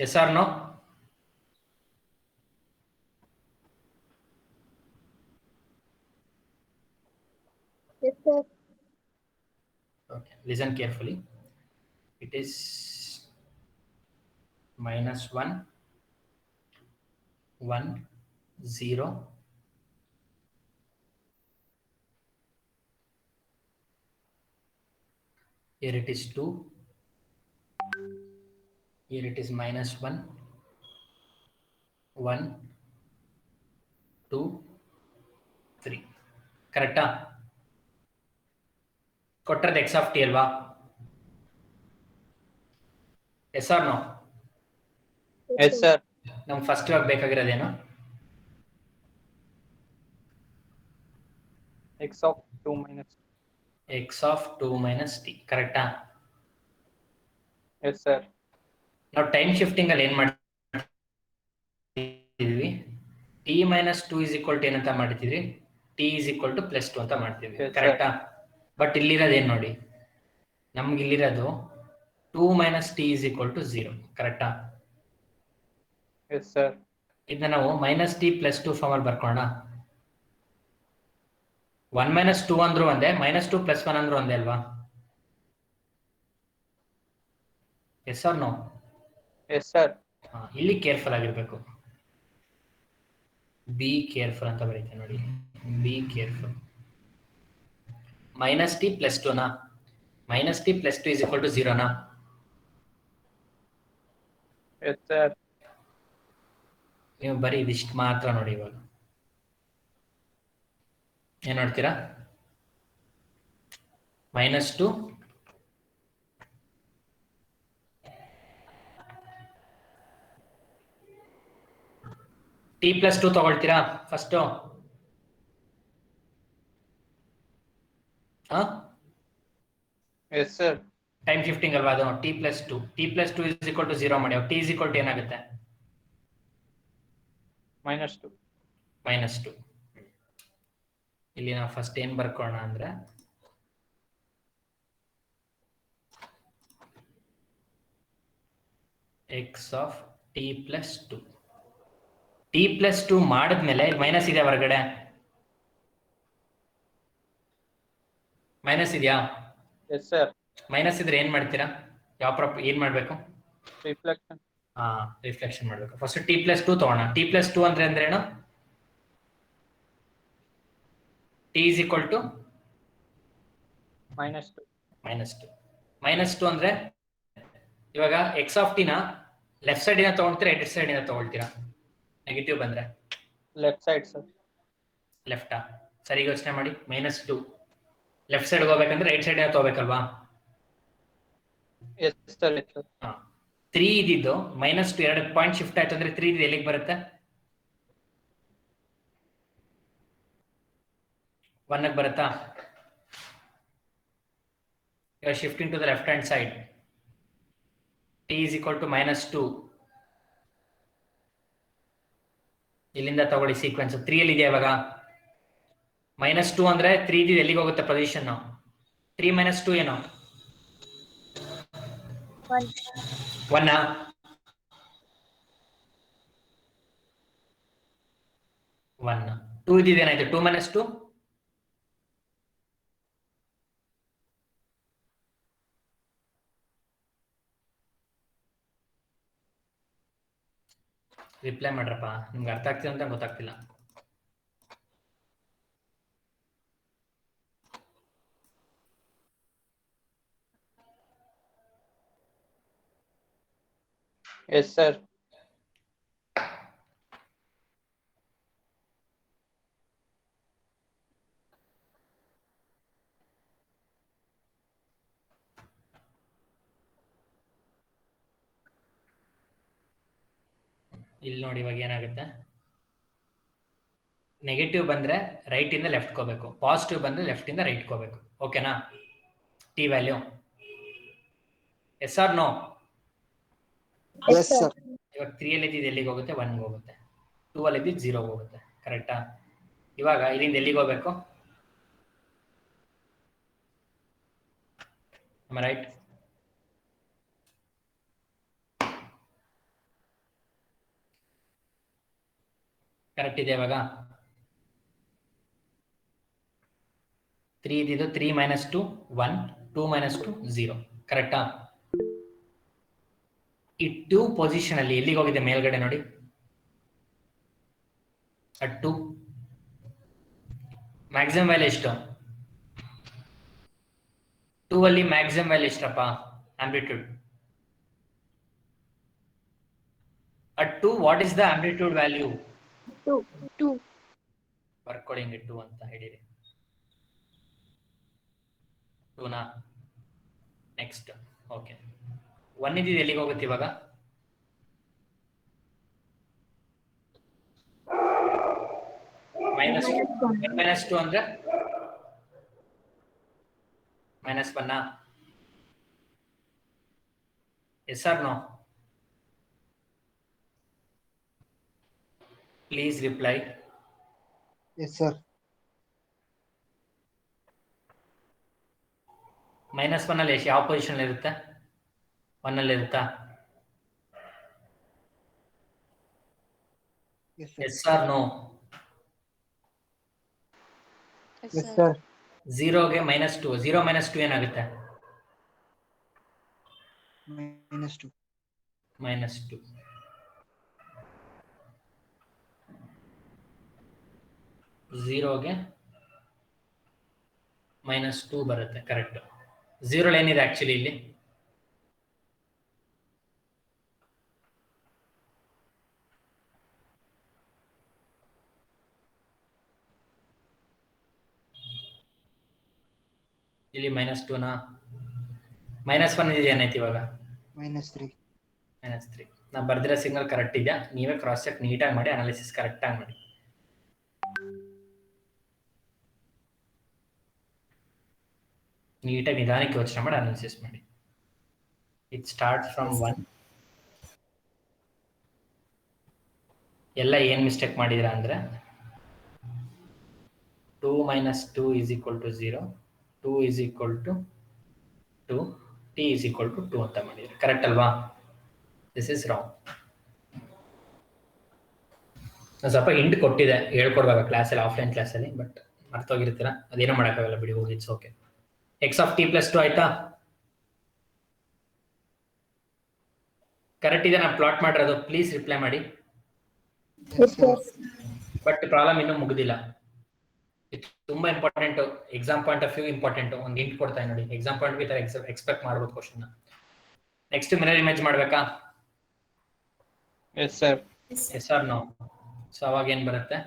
Yes or no? Yes, sir. Okay, listen carefully. It is minus 1, 1, 0. Here it is 2. Here it is minus 1, 1, 2, 3. ಕರೆಕ್ಟಾ? ಕೊಟ್ಟದ್ದು x of t ಅಲ್ವಾ? Yes or no? Yes sir. ನಮ್ಗೆ first ಇವಾಗ ಬೇಕಾಗಿರೋದೇನು? X of 2 minus x of 2 minus t. ಕರೆಕ್ಟಾ? Yes sir. ನಾವು time shifting ಅಲ್ಲಿ ಏನ್ ಮಾಡ್ತಿದ್ವಿ? T minus 2 is equal to ಏನಂತ ಮಾಡ್ತಿದ್ವಿ? T is equal to plus 2 ಅಂತ ಮಾಡ್ತಿದ್ವಿ. Yes, sir. ಕರೆಕ್ಟಾ? ಬಟ್ ಇಲ್ಲಿರೋದು ಏನ್ ನೋಡಿ, ನಮ್ಗೆ ಇಲ್ಲಿರೋದು 2 minus t is equal to 0. ಕರೆಕ್ಟಾ? Yes sir. ಇದನ್ನ ನಾವು ಮೈನಸ್ ಟಿ ಪ್ಲಸ್ 2 ಫಾರ್ಮ್ ಅಲ್ಲಿ ಬರ್ಕೊಳ್ಳೋಣ. 1 ಮೈನಸ್ 2 ಅಂದ್ರೂ ಒಂದೇ, ಮೈನಸ್ 2 ಪ್ಲಸ್ 1 ಅಂದ್ರೂ ಒಂದೇ ಅಲ್ವಾ? Yes or no? Yes sir. ಇಲ್ಲಿ ಕೇರ್ಫುಲ್ ಆಗಿರ್ಬೇಕು. ಬಿ ಕೇರ್ಫುಲ್ ಅಂತ ಬರೀತೀನಿ ನೋಡಿ. Be careful. Minus t plus 2ನಾ? Minus t plus 2 is equal to 0ನಾ? Yes sir. ನೀವು ಬರೀ ಇದಿಷ್ಟು ಮಾತ್ರ ನೋಡಿ. ಇವಾಗ ಏನ್ ನೋಡ್ತೀರಾ? ಮೈನಸ್ 2 ಟಿ ಪ್ಲಸ್ 2 ತಗೊಳ್ತೀರಾ first? Yes sir. Time shifting ಅಲ್ವಾ ಅದು? T plus 2. T plus 2 is equal to 0 ಮಾಡಿ. ಟಿ ಇಸ್ ಈಕ್ವಲ್ ಟು ಏನಾಗುತ್ತೆ? ಮೈನಸ್ 2. ಮೈನಸ್ 2. ಇಲ್ಲಿ ನಾವು ಫಸ್ಟ್ ಏನ್ ಬರ್ಕೋಣ ಅಂದ್ರೆ X of T plus 2. T plus 2 ಮಾಡಿದ್ಮೇಲೆ ಮೈನಸ್ ಇದೆ ಹೊರಗಡೆ. ಮೈನಸ್ ಇದೆಯಾ? Yes sir. ಮೈನಸ್ ಇದ್ರೆ ಏನ್ ಮಾಡ್ತೀರಾ? ಏನ್ ಮಾಡ್ಬೇಕು? ರಿಫ್ಲೆಕ್ಷನ್. ರಿಫ್ಲೆಕ್ಷನ್ ಮಾಡ್ಬೇಕು. ಫಸ್ಟ್ ಟಿ ಪ್ಲಸ್ 2 ತಗೋಣ. ಟಿ ಪ್ಲಸ್ 2 ಅಂದ್ರೆ ಏನು? T is equal to minus 2. Minus 2. Minus 2 ಅಂದ್ರೆ ಇವಾಗ ಎಕ್ಸ್ ಆಫ್ ಟಿನ ಲೆಫ್ಟ್ ಸೈಡ್ ಇಂದ ತಗೊಳ್ತೀರಾ, ರೈಟ್ ಸೈಡ್ ಇಂದ ತಗೊಳ್ತೀರಾ? ನೆಗೆಟಿವ್ ಬಂದ್ರೆ ಲೆಫ್ಟ್ ಸೈಡ್ ಸರ್. ಲೆಫ್ಟಾ? ಸರಿ, ಯೋಚನೆ ಮಾಡಿ. ಮೈನಸ್ 2 ಲೆಫ್ಟ್ ಸೈಡ್ ಹೋಗ್ಬೇಕಂದ್ರೆ ರೈಟ್ ಸೈಡ್ ಇಂದ ತಗೋಬೇಕಲ್ವಾ? Yes sir. Yes sir. 3 ಇದ್ದಿದ್ದು ಮೈನಸ್ 2 2 ಪಾಯಿಂಟ್ ಶಿಫ್ಟ್ ಆಯ್ತು ಅಂದ್ರೆ 3 ಇದು ಎಲ್ಲಿಗೆ ಬರುತ್ತೆ? 1 ಗೆ ಬರುತ್ತಾ? ಇವಾಗ shifting to the left hand side. T is equal to minus 2. ಇಲ್ಲಿಂದ ತಗೊಳ್ಳಿ ಸೀಕ್ವೆನ್ಸ್. 3 ಅಲ್ಲಿ ಇದೆಯಾ ಇವಾಗ? ಮೈನಸ್ 2 ಅಂದ್ರೆ 3 ಇದು ಎಲ್ಲಿಗೆ ಹೋಗುತ್ತೆ ಪೊಸಿಷನ್? 3 ಮೈನಸ್ 2 ಏನು? 1. 1. 2 ಇದೇನಾಯ್ತು? 2 ಮೈನಸ್ 2 ರಿಪ್ಲೈ ಮಾಡ್ರಪ್ಪ, ನಿಮ್ಗೆ ಅರ್ಥ ಆಗ್ತಿದೆ ಅಂತ ಗೊತ್ತಾಗ್ತಿಲ್ಲ. Yes, sir. ಇಲ್ಲಿ ನೋಡಿ ಇವಾಗ ಏನಾಗುತ್ತೆ, ನೆಗೆಟಿವ್ ಬಂದ್ರೆ ರೈಟ್ ಇಂದ ಲೆಫ್ಟ್ ಹೋಗ್ಬೇಕು, ಪಾಸಿಟಿವ್ ಬಂದ್ರೆ ಲೆಫ್ಟ್ ಇಂದ ರೈಟ್ ಹೋಗ್ಬೇಕು. ಓಕೆನಾ? T value yes or no? Yes sir. ಇವಾಗ 3 ಅಲ್ಲಿ ಇದ್ದಿದ್ದು ಎಲ್ಲಿಗೆ ಹೋಗುತ್ತೆ? 1 ಹೋಗುತ್ತೆ. 2 ಅಲ್ಲಿ ಇದ್ದಿದ್ದು 0 ಹೋಗುತ್ತೆ. ಕರೆಕ್ಟಾ? ಇವಾಗ ಇಲ್ಲಿಂದ ಎಲ್ಲಿಗೆ ಹೋಗ್ಬೇಕು? ರೈಟ್. ಕರೆಕ್ಟ್ ಇದೆ ಇವಾಗ? 3 ಇದ್ದಿದ್ದು 3 - 2 1, 2 - 2 0. ಕರೆಕ್ಟಾ? ಈ 2 ಪೊಸಿಷನ್ ಅಲ್ಲಿ ಎಲ್ಲಿಗೆ ಹೋಗಿದೆ? ಮೇಲ್ಗಡೆ ನೋಡಿ, ಅಟ್ 2 ಮ್ಯಾಕ್ಸಿಮಮ್ ವ್ಯಾಲ್ಯೂ ಎಷ್ಟು? 2 ಅಲ್ಲಿ ಮ್ಯಾಕ್ಸಿಮಮ್ ವ್ಯಾಲ್ಯೂ ಎಷ್ಟಪ್ಪ? Amplitude at 2. What is the amplitude value? 2. ಬರ್ಕೊಳ್ಳಿ, ಹಿಂಗೆ 2 ಅಂತ ಹೇಳಿರಿ. 2 ನಾ? ನೆಕ್ಸ್ಟ್ ಓಕೆ, 1 ಇದ್ದಿದ್ದು ಎಲ್ಲಿಗೆ ಹೋಗುತ್ತೆ ಇವಾಗ? -2 ಅಂದ್ರೆ -1. Yes or no? Please reply. Yes sir. -1 ಅಲ್ಲಿ ಯಾವ ಪೊಸಿಷನ್ ಇರುತ್ತೆ? 1 ಅಲ್ಲಿ ಇರುತ್ತಾ? Yes or no? Yes sir. 0ಗೆ -2. 0 - 2 ಏನಾಗುತ್ತೆ? -2. -2. 0ಗೆ -2 ಬರುತ್ತೆ. ಕರೆಕ್ಟ್. 0 ಏನಿದೆ ಆಕ್ಚುಲಿ ಇಲ್ಲಿ? ಇಲ್ಲಿ -2 ನಾ? -1 ಇದೆ ಏನೈತಿ ಇವಾಗ? -3. -3. ನಾ ಬರ್ದಿರೋ ಸಿಗ್ನಲ್ ಕರೆಕ್ಟ್ ಇದೆಯಾ? ನೀವೇ ಕ್ರಾಸ್ ಚೆಕ್ ನೀಟಾಗಿ ಮಾಡಿ, ಅನಾಲಿಸಿಸ್ ಕರೆಕ್ಟಾಗಿ ಮಾಡಿ. ನೀಟಾಗಿ ನಿಧಾನಕ್ಕೆ ಯೋಚನೆ ಮಾಡಿ ಅನಾಲಿಸಿಸ್ ಮಾಡಿ. It start from 1. ಎಲ್ಲ ಏನು ಮಿಸ್ಟೇಕ್ ಮಾಡಿದಿರಾ ಅಂದರೆ 2 - 2 = 0, 2 = 2, t = 2 ಅಂತ ಮಾಡಿದ್ರಿ. ಕರೆಕ್ಟ್ ಅಲ್ವಾ? This is wrong. ನಾನು ಸ್ವಲ್ಪ ಹಿಂಟ್ ಕೊಟ್ಟಿದೆ, ಹೇಳ್ಕೊಡ್ಬೇಕು ಕ್ಲಾಸಲ್ಲಿ, ಆಫ್ಲೈನ್ ಕ್ಲಾಸಲ್ಲಿ, ಬಟ್ ಮರ್ತೋಗಿರ್ತೀರ, ಅದೇನೋ ಮಾಡೋಕ್ಕಾಗಲ್ಲ ಬಿಡಿ, ಹೋಗಿ. It's okay. x of t + 2 ಆಯ್ತಾ? ಕರೆಕ್ಟ್ ಇದೆ, ನಾನು ಪ್ಲಾಟ್ ಮಾಡಿರೋದು. ಪ್ಲೀಸ್ ರಿಪ್ಲೈ ಮಾಡಿ. Yes sir. ಬಟ್ ಪ್ರಾಬ್ಲಮ್ ಇನ್ನೂ ಮುಗಿದಿಲ್ಲ. ಇದು ತುಂಬಾ important, exam point of view important. ಒಂದು ಹಿಂಟ್ ಕೊಡ್ತಾ ನೋಡಿ, ಎಕ್ಸಾಮ್ ಪಾಯಿಂಟ್ ಈ ತರ ಎಕ್ಸ್ಪೆಕ್ಟ್ ಮಾಡ್ಬೋದು ಕ್ವಶನ್. ನೆಕ್ಸ್ಟ್ ಮಿರರ್ ಇಮೇಜ್ ಮಾಡ್ಬೇಕಾ? Yes, sir. Yes or no? So ಅವಾಗ ಏನ್ ಬರುತ್ತೆ?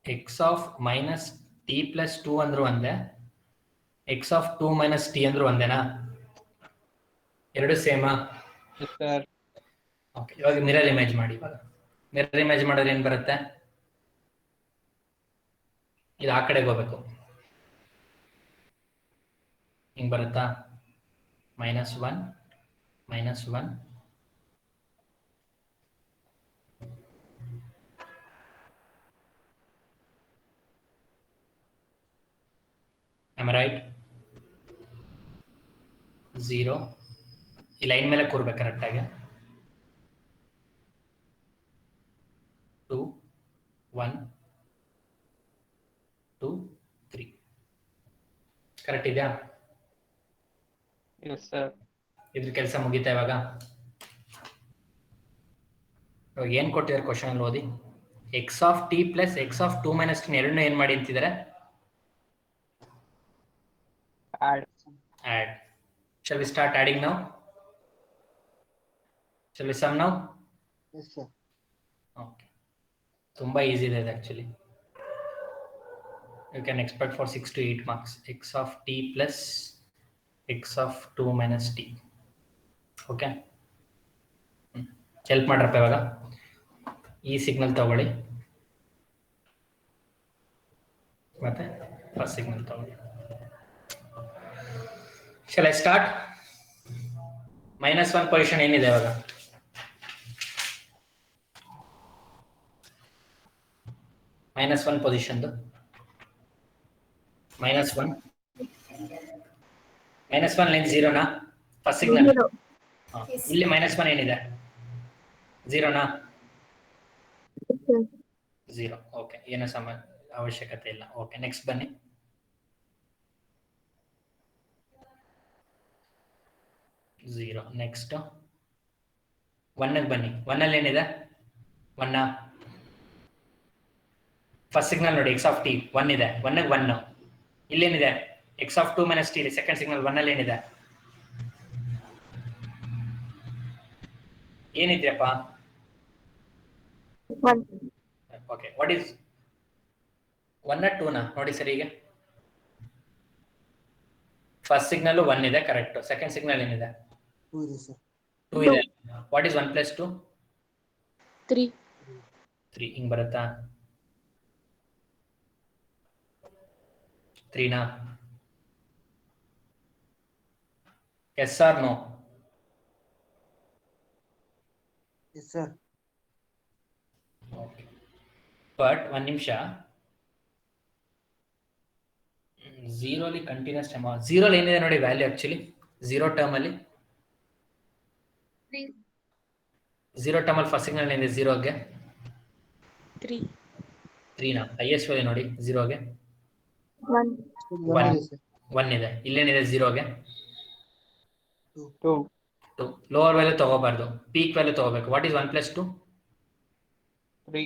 x of -t + 2 ಅಂದ್ರು ಒಂದೇ, x of 2 - t ಅಂದ್ರು ಒಂದೇನಾ? ಎರಡು ಸೇಮಾ? Yes, sir. ಓಕೆ, ಇವಾಗ ಮಿರರ್ ಇಮೇಜ್ ಮಾಡಿ. ಇವಾಗ ಮಿರರ್ ಇಮೇಜ್ ಮಾಡಿದ್ರೆ ಏನ್ ಬರುತ್ತೆ? ಇದು ಆ ಕಡೆಗೆ ಹೋಗ್ಬೇಕು. ಹಿಂಗ್ ಬರುತ್ತಾ? -1 -1. Am I right? 0. ಈ ಲೈನ್ ಮೇಲೆ ಕೂರ್ಬೇಕು ಕರೆಕ್ಟಾಗಿ. 2 1 2 3 ಕರೆಕ್ಟ್ ಇದೆಯಾ? Yes, sir. ಇದ್ರ ಕೆಲಸ ಮುಗೀತಾ ಇವಾಗ? ಏನ್ ಕೊಟ್ಟಿದ್ದಾರೆ ಕ್ವಶನ್ ಅಲ್ಲಿ ಓದಿ. X of T plus X of 2 minus T ಎರಡನ್ನೂ ಏನ್ ಮಾಡಿ ಅಂತಿದ್ದಾರೆ? Add. Add. Shall we start adding now? Shall we sum now? Yes, sir. Okay. ತುಂಬಾ ಈಸಿ ಇದೆ actually. You can expect for 6 to 8 marks. X of t plus x of 2 minus t. Okay. Help ಮಾಡ್ರಪ್ಪ ಇವಾಗ. ಈ signal ತಗೊಳ್ಳಿ ಮತ್ತೆ first signal ತಗೊಳ್ಳಿ. Shall I start? -1 position ಏನಿದೆ ಇವಾಗ? -1 ಪೊಸಿಷನ್ -1 ಲೈನ್ 0ನಾ? ಫಸ್ಟ್ ಸಿಗ್ನಲ್ ಇಲ್ಲಿ -1 ಏನಿದೆ? 0ನಾ? 0. ಓಕೆ, ಏನು ಅವಶ್ಯಕತೆ ಇಲ್ಲ. ಓಕೆ, ನೆಕ್ಸ್ಟ್ ಬನ್ನಿ. ಝೀರೋ. ನೆಕ್ಸ್ಟ್ 1ಗೆ ಬನ್ನಿ. 1ಅಲ್ಲಿ ಏನಿದೆ? 1 ಫಸ್ಟ್ ಸಿಗ್ನಲ್ ನೋಡಿ, ಎಕ್ಸ್ ಆಫ್ ಟಿ 1 ಇದೆ. 1ಗೆ 1. ಇಲ್ಲೇನಿದೆ? X of 2 minus t. Second signal 1ಅಲ್ಲಿ ಏನಿದೆ? ಏನಿದ್ಯಪ್ಪ? 1. Okay, what is 1 2ನಾ? ನೋಡಿ ಸರಿ. ಈಗ ಫಸ್ಟ್ ಸಿಗ್ನಲ್ 1 ಇದೆ, ಕರೆಕ್ಟ್. ಸೆಕೆಂಡ್ ಸಿಗ್ನಲ್ ಏನಿದೆ? 2 ಇದೆ ಸರ್. 2 ಇದೆ. What is 1 + 2? 3. 3. ಹಿಂಗ್ ಬರುತ್ತಾ? 3ನಾ? Yes or no? Yes, sir. Okay, but ಒಂದು ನಿಮಿಷ. 0 ಕಂಟಿನ್ಯೂಸ್ ಟರ್ಮ್ 0 ಏನಿದೆ ನೋಡಿ ವ್ಯಾಲ್ಯೂ ಆಕ್ಚುಲಿ 0 ಟರ್ಮ್ ಅಲ್ಲಿ 0 ಟರ್ಮ್ ಅಲ್ಲಿ ಫಸ್ಟ್ ಸಿಗ್ನಲ್ ಏನಿದೆ 0ಗೆ? 3. 3ನಾ? ಹೈಯೆಸ್ಟ್ ವ್ಯಾಲ್ಯೂ ನೋಡಿ 0ಗೆ 1. 1 ಇದೆ ಸರ್. 1 ಇದೆ. ಇಲ್ಲೇನಿದೆ 0ಗೆ? 2. 2. ಲೋವರ್ ವ್ಯಾಲ್ಯೂ ತಗೋಬಾರ್ದು, ಪೀಕ್ ವ್ಯಾಲ್ಯೂ ತಗೋಬೇಕು. What is 1 + 2? 3.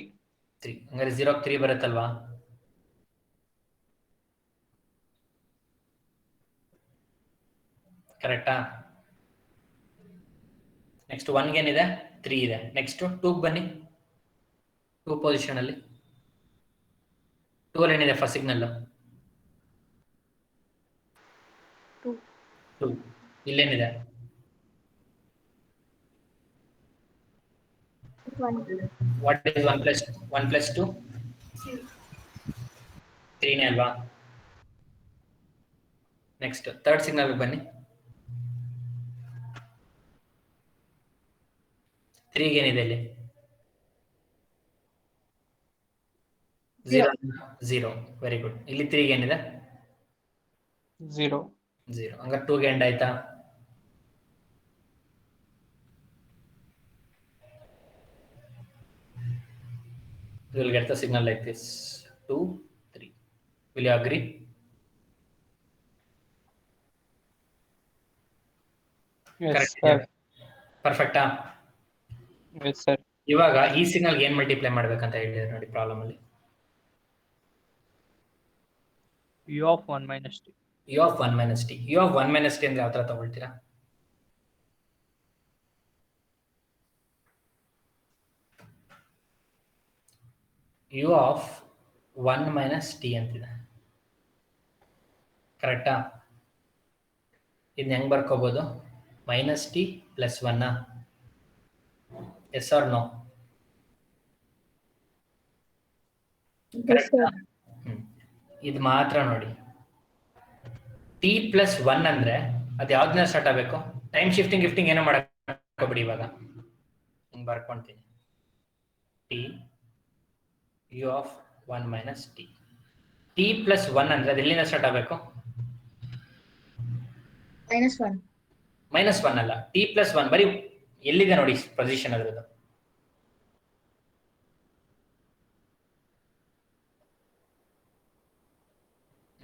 3. ಹಂಗಾರೆ 0ಗೆ 3 ಬರುತ್ತಲ್ವಾ? ಕರೆಕ್ಟಾ? ನೆಕ್ಸ್ಟ್ 1ಗೆ ಏನಿದೆ? 3 ಇದೆ. ನೆಕ್ಸ್ಟ್ 2ಗೆ ಬನ್ನಿ. 2 ಪೊಸಿಷನ್ ಅಲ್ಲಿ 2 ಅಲ್ಲಿ ಏನಿದೆ ಫಸ್ಟ್ ಸಿಗ್ನಲ್? 2. ಇಲ್ಲೇನಿದೆ? 1. What is 1 + 2? 3ನೇ ಅಲ್ವಾ? ನೆಕ್ಸ್ಟ್ ಥರ್ಡ್ ಸಿಗ್ನಲ್ ಬನ್ನಿ. 3ಗೆ ಏನಿದೆ ಇಲ್ಲಿ? 0. Very good. ಇಲ್ಲಿ 3ಗೆ ಏನಿದೆ? 0. 0. ಹಂಗಾರೆ 2ಗೆ ಎಂಡ್ ಆಯ್ತಾ? You will get the signal like this 2 3. Will you agree? Yes, Correct. sir. ಪರ್ಫೆಕ್ಟಾ? Yes, sir. ಇವಾಗ ಈ ಸಿಗ್ನಲ್ ಏನ್ ಮಲ್ಟಿಪ್ಲೈ ಮಾಡ್ಬೇಕಂತ ಹೇಳಿದ್ರೆ ನೋಡಿ ಪ್ರಾಬ್ಲಮ್ ಅಲ್ಲಿ. U of 1 minus t. U of 1 minus t. U of 1 minus t ಅಂದ್ರೆ ಯಾವ ತರ ತಗೊಳ್ತೀರಾ? U of 1 minus t ಅಂತಿದೆ, ಕರೆಕ್ಟಾ? ಇದನ್ನ ಹೆಂಗ್ ಬರ್ಕೋಬಹುದು? -t + 1. Yes or no? ಕರೆಕ್ಟಾ? ಇದು ಮಾತ್ರ ನೋಡಿ. t + 1 ಅಂದ್ರೆ ಅದು ಯಾವ್ದನ್ನ ಸ್ಟಾರ್ಟ್ ಆಗಬೇಕು? ಟೈಮ್ ಶಿಫ್ಟಿಂಗ್ ಗಿಫ್ಟಿಂಗ್ ಏನೋ ಮಾಡಕೋಬಿಡಿ. ಇವಾಗ ಹಿಂಗ್ ಬರ್ಕೊಂತೀನಿ. t u of 1 minus t. t + 1 ಅಂದ್ರೆ ಅದು ಎಲ್ಲಿಂದ ಸ್ಟಾರ್ಟ್ ಆಗಬೇಕು? -1. -1 ಅಲ್ಲ, t + 1 ಬರೀ ಎಲ್ಲಿದೆ ನೋಡಿ ಪೊಸಿಷನ್ ಅದ್ರದ್ದು.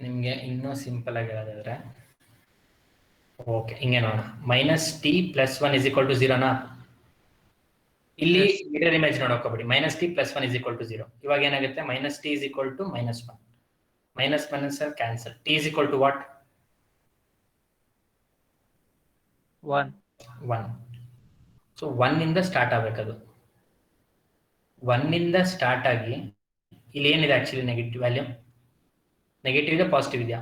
ನಿಮಗೆ ಇನ್ನೂ ಸಿಂಪಲ್ ಆಗಿ ಹೇಳೋದಾದ್ರೆ ಓಕೆ ಹಿಂಗೆ ನೋಡೋಣ minus t plus one is equal to ಜೀರೋನಾ ಇಲ್ಲಿ ಮಿರರ್ ಇಮೇಜ್ ನೋಡೋಕೋಬೇಡಿ minus t plus one is equal to zero ಇವಾಗ ಏನಾಗುತ್ತೆ minus t is equal to minus one minus minus cancel t is equal to what 1. 1 so 1 ಇಂದ start ಆಗಬೇಕದು 1 ಇಂದ start ಆಗಿ ಇಲ್ಲಿ ಏನಿದೆ ಆಕ್ಚುಲಿ ನೆಗೆಟಿವ್ ವ್ಯಾಲ್ಯೂ ನೆಗೆಟಿವ್ ಇದೆ positive ಇದೆಯಾ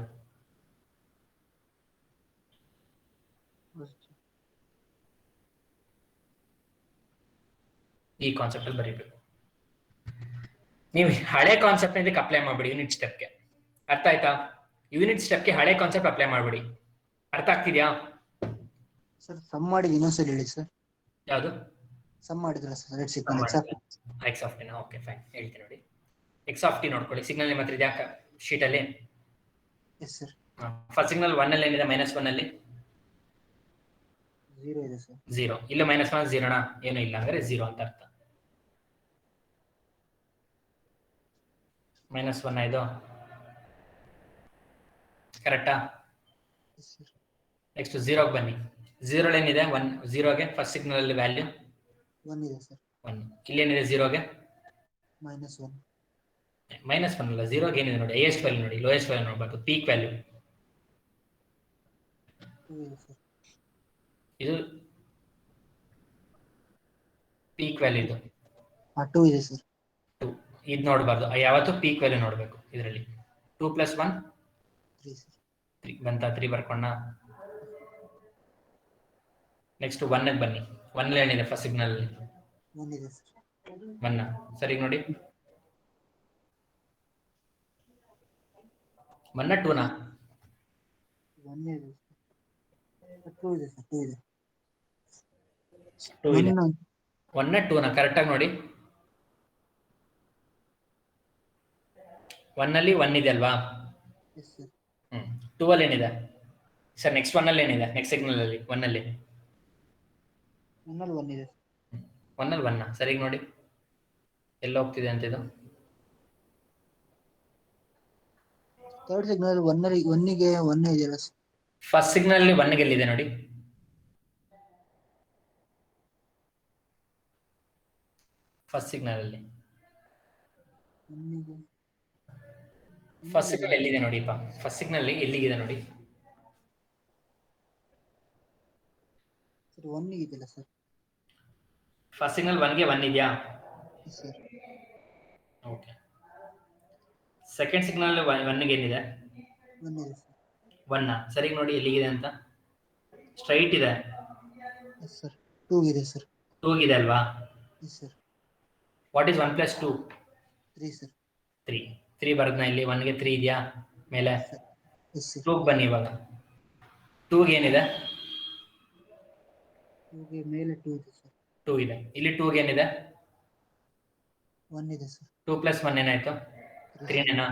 ಈ ಕಾನ್ಸೆಪ್ಟ್ ಅಲ್ಲಿ ಬರೀಬೇಕು ನೀವು ಹಳೆ ಕಾನ್ಸೆಪ್ಟ್ ಇದಕ್ಕೆ ಅಪ್ಲೈ ಮಾಡ್ಬಿಡಿ ಯೂನಿಟ್ ಸ್ಟೆಪ್ಗೆ ಅರ್ಥ ಆಯ್ತಾ ಯೂನಿಟ್ ಸ್ಟೆಪ್ಗೆ ಹಳೆ ಕಾನ್ಸೆಪ್ಟ್ ಅಪ್ಲೈ ಮಾಡ್ಬಿಡಿ ಅರ್ಥ ಆಗ್ತಿದ್ಯಾ ಸರ್ ಸಮ್ ಮಾಡಿದ್ ಇನ್ನೊಂದ್ಸರಿ ಹೇಳಿ ಸರ್ ಯಾವುದು ಸಮ್ ಮಾಡಿದ್ರ sir X of T okay fine ಹೇಳ್ತೀನಿ ನೋಡಿ ಎಕ್ಸ್ ಆಫ್ ಟಿ ನೋಡ್ಕೊಳ್ಳಿ ಸಿಗ್ನಲ್ ನಿಮ್ಮ ಹತ್ರ ಇದೆಯಾ ಶೀಟ್ ಅಲ್ಲಿ ಎಸ್ ಸರ್ ಫಸ್ಟ್ ಸಿಗ್ನಲ್ 1 ಅಲ್ಲಿ ಏನಿದೆ ಮೈನಸ್ 1 ಅಲ್ಲಿ 0 ಇದೆ ಸರ್ 0 ಇಲ್ಲ ಮೈನಸ್ 1 0 ನಾ ಏನು ಇಲ್ಲ ಅಂದ್ರೆ 0 ಅಂತ ಅರ್ಥ ಮೈನಸ್ 1 ಇದು ಕರೆಕ್ಟಾ ಎಸ್ ಸರ್ ನೆಕ್ಸ್ಟ್ 0 ಗೆ ಬನ್ನಿ 0 ಏನಿದೆ 1 0 ಗೆ ಫಸ್ಟ್ ಸಿಗ್ನಲ್ ಅಲ್ಲಿ ವ್ಯಾಲ್ಯೂ 1 ಇದೆ ಸರ್ 1 ಇಲ್ಲಿ ಏನಿದೆ 0 ಗೆ -1 ಮೈನಸ್ 1 ಅಲ್ಲ 0 ಗೆ ಏನಿದೆ ನೋಡಿ ಹೈಯೆಸ್ಟ್ ವ್ಯಾಲ್ಯೂ ನೋಡಿ ಲೋಯೆಸ್ಟ್ ವ್ಯಾಲ್ಯೂ ನೋಡಬೇಕು ಪೀಕ್ ವ್ಯಾಲ್ಯೂ 2 ಇದೆ ಸರ್ ಇದು ಪೀಕ್ ವ್ಯಾಲ್ಯೂ ಇದು 2 ಇದೆ ಸರ್ 2 ಇದು ನೋಡಬಾರ್ದು ಯಾವತ್ತೂ ಪೀಕ್ ವ್ಯಾಲ್ಯೂ ನೋಡಬೇಕು ಇದರಲ್ಲಿ 2 + 1 3 ಸರ್ 3 ಬಂತ 3 ಬರ್ಕೊಂಡ ನೆಕ್ಸ್ಟ್ 1 ಗೆ ಬನ್ನಿ 1 ಅಲ್ಲಿ ಏನಿದೆ ಫಸ್ಟ್ ಸಿಗ್ನಲ್ ಅಲ್ಲಿ 1 ಇದೆ ಸರ್ 1 ಸರಿ ನೋಡಿ 1 2 ನಾ 1 ಇದೆ ಸರ್ 2 ಇದೆ ಸರ್ 2 ಇದೆ 2 ಇದೆ 1 2 ನಾ ಕರೆಕ್ಟ್ ಆಗಿ ನೋಡಿ 1 ಅಲ್ಲಿ 1 ಇದೆ ಅಲ್ವಾ ಎಸ್ ಸರ್ 2 ಅಲ್ಲಿ ಏನಿದೆ ಸರ್ ನೆಕ್ಸ್ಟ್ 1 ಅಲ್ಲಿ ಏನಿದೆ ನೆಕ್ಸ್ಟ್ ಸಿಗ್ನಲ್ ಅಲ್ಲಿ 1 ಅಲ್ಲಿ 1 ಅಲ್ಲಿ 1 ಇದೆ 1 ಅಲ್ಲಿ 1 ಸರಿ ನೋಡಿ ಎಲ್ಲ ಹೋಗ್ತಿದೆ ಅಂತ ಇದು ಥರ್ಡ್ ಸಿಗ್ನಲ್ 1 ಗೆ 1 ಇದೆಯಲ್ಲ ಸರ್ ಫಸ್ಟ್ ಸಿಗ್ನಲ್ ಅಲ್ಲಿ 1 ಗೆ ಎಲ್ಲಿದೆ ನೋಡಿ ಫಸ್ಟ್ ಸಿಗ್ನಲ್ ಅಲ್ಲಿ 1 ಗೆ ಫಸ್ಟ್ ಸಿಗ್ನಲ್ ಎಲ್ಲಿದೆ ನೋಡಿಪ್ಪ ಫಸ್ಟ್ ಸಿಗ್ನಲ್ ಅಲ್ಲಿ ಎಲ್ಲಿಗಿದೆ ನೋಡಿ ಸರ್ 1 ಇದೆಯಲ್ಲ ಸರ್ ಫಸ್ಟ್ ಸಿಗ್ನಲ್ 1 ಗೆ 1 ಇದೆಯಾ yes sir okay second signal 1 ಗೆ ಏನಿದೆ 1 ಇದೆ ಸರ್ 1 ಸರಿ ನೋಡಿ ಎಲ್ಲಿಗಿದೆ ಅಂತ ಸ್ಟ್ರೈಟ್ ಇದೆ ಎಸ್ ಸರ್ 2 ಇದೆ ಸರ್ 2 ಇದೆ ಅಲ್ವಾ yes sir what is 1 + 2 3 sir 3 ಬರೋದ್ನ ಇಲ್ಲಿ 1 ಗೆ 3 ಇದೆಯಾ ಮೇಲೆ ಎಸ್ ಸರ್ 2 ಗೆ ಬನ್ನಿ ಇವಾಗ 2 ಗೆ ಏನಿದೆ 2 ಗೆ ಮೇಲೆ 2 ಇದೆ ಸರ್ 2 ಇದೆ ಇಲ್ಲಿ 2 ಗೆ ಏನಿದೆ 1 ಇದೆ ಸರ್ 2 + 1 ಏನಾಯ್ತು 3 ನೇನಾ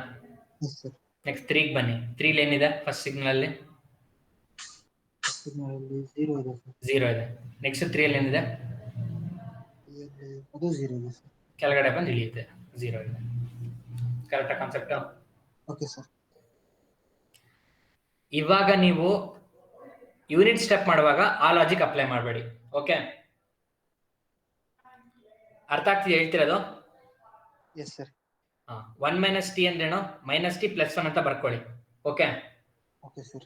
ಎಸ್ ಸರ್ ನೆಕ್ಸ್ಟ್ 3 ಗೆ ಬನ್ನಿ 3 ಲಿ ಏನಿದೆ ಫಸ್ಟ್ ಸಿಗ್ನಲ್ ಅಲ್ಲಿ ಸಿಗ್ನಲ್ ಅಲ್ಲಿ 0 ಇದೆ ಸರ್ 0 ಇದೆ ನೆಕ್ಸ್ಟ್ 3 ಅಲ್ಲಿ ಏನಿದೆ ಅದು 0 ಇದೆ ಸರ್ ಕೆಳಗಡೆ ಬಂದು ಇಳಿಯುತ್ತೆ 0 ಇದೆ ಕರೆಕ್ಟಾ ಕಾನ್ಸೆಪ್ಟ್ ಓಕೆ ಸರ್ ಇವಾಗ ನೀವು ಯೂನಿಟ್ ಸ್ಟೆಪ್ ಮಾಡುವಾಗ ಆ ಲಾಜಿಕ್ ಅಪ್ಲೈ ಮಾಡಬೇಡಿ ಓಕೆ ಅರ್ಥ ಆಗ್ತಿದೆ ಹೇಳ್ತಿರೋದು ಎಸ್ ಸರ್ 1 - ಟಿ ಅಂದ್ರೇನು -t + 1 ಅಂತ ಬರ್ಕೊಳ್ಳಿ ಓಕೆ ಓಕೆ ಸರ್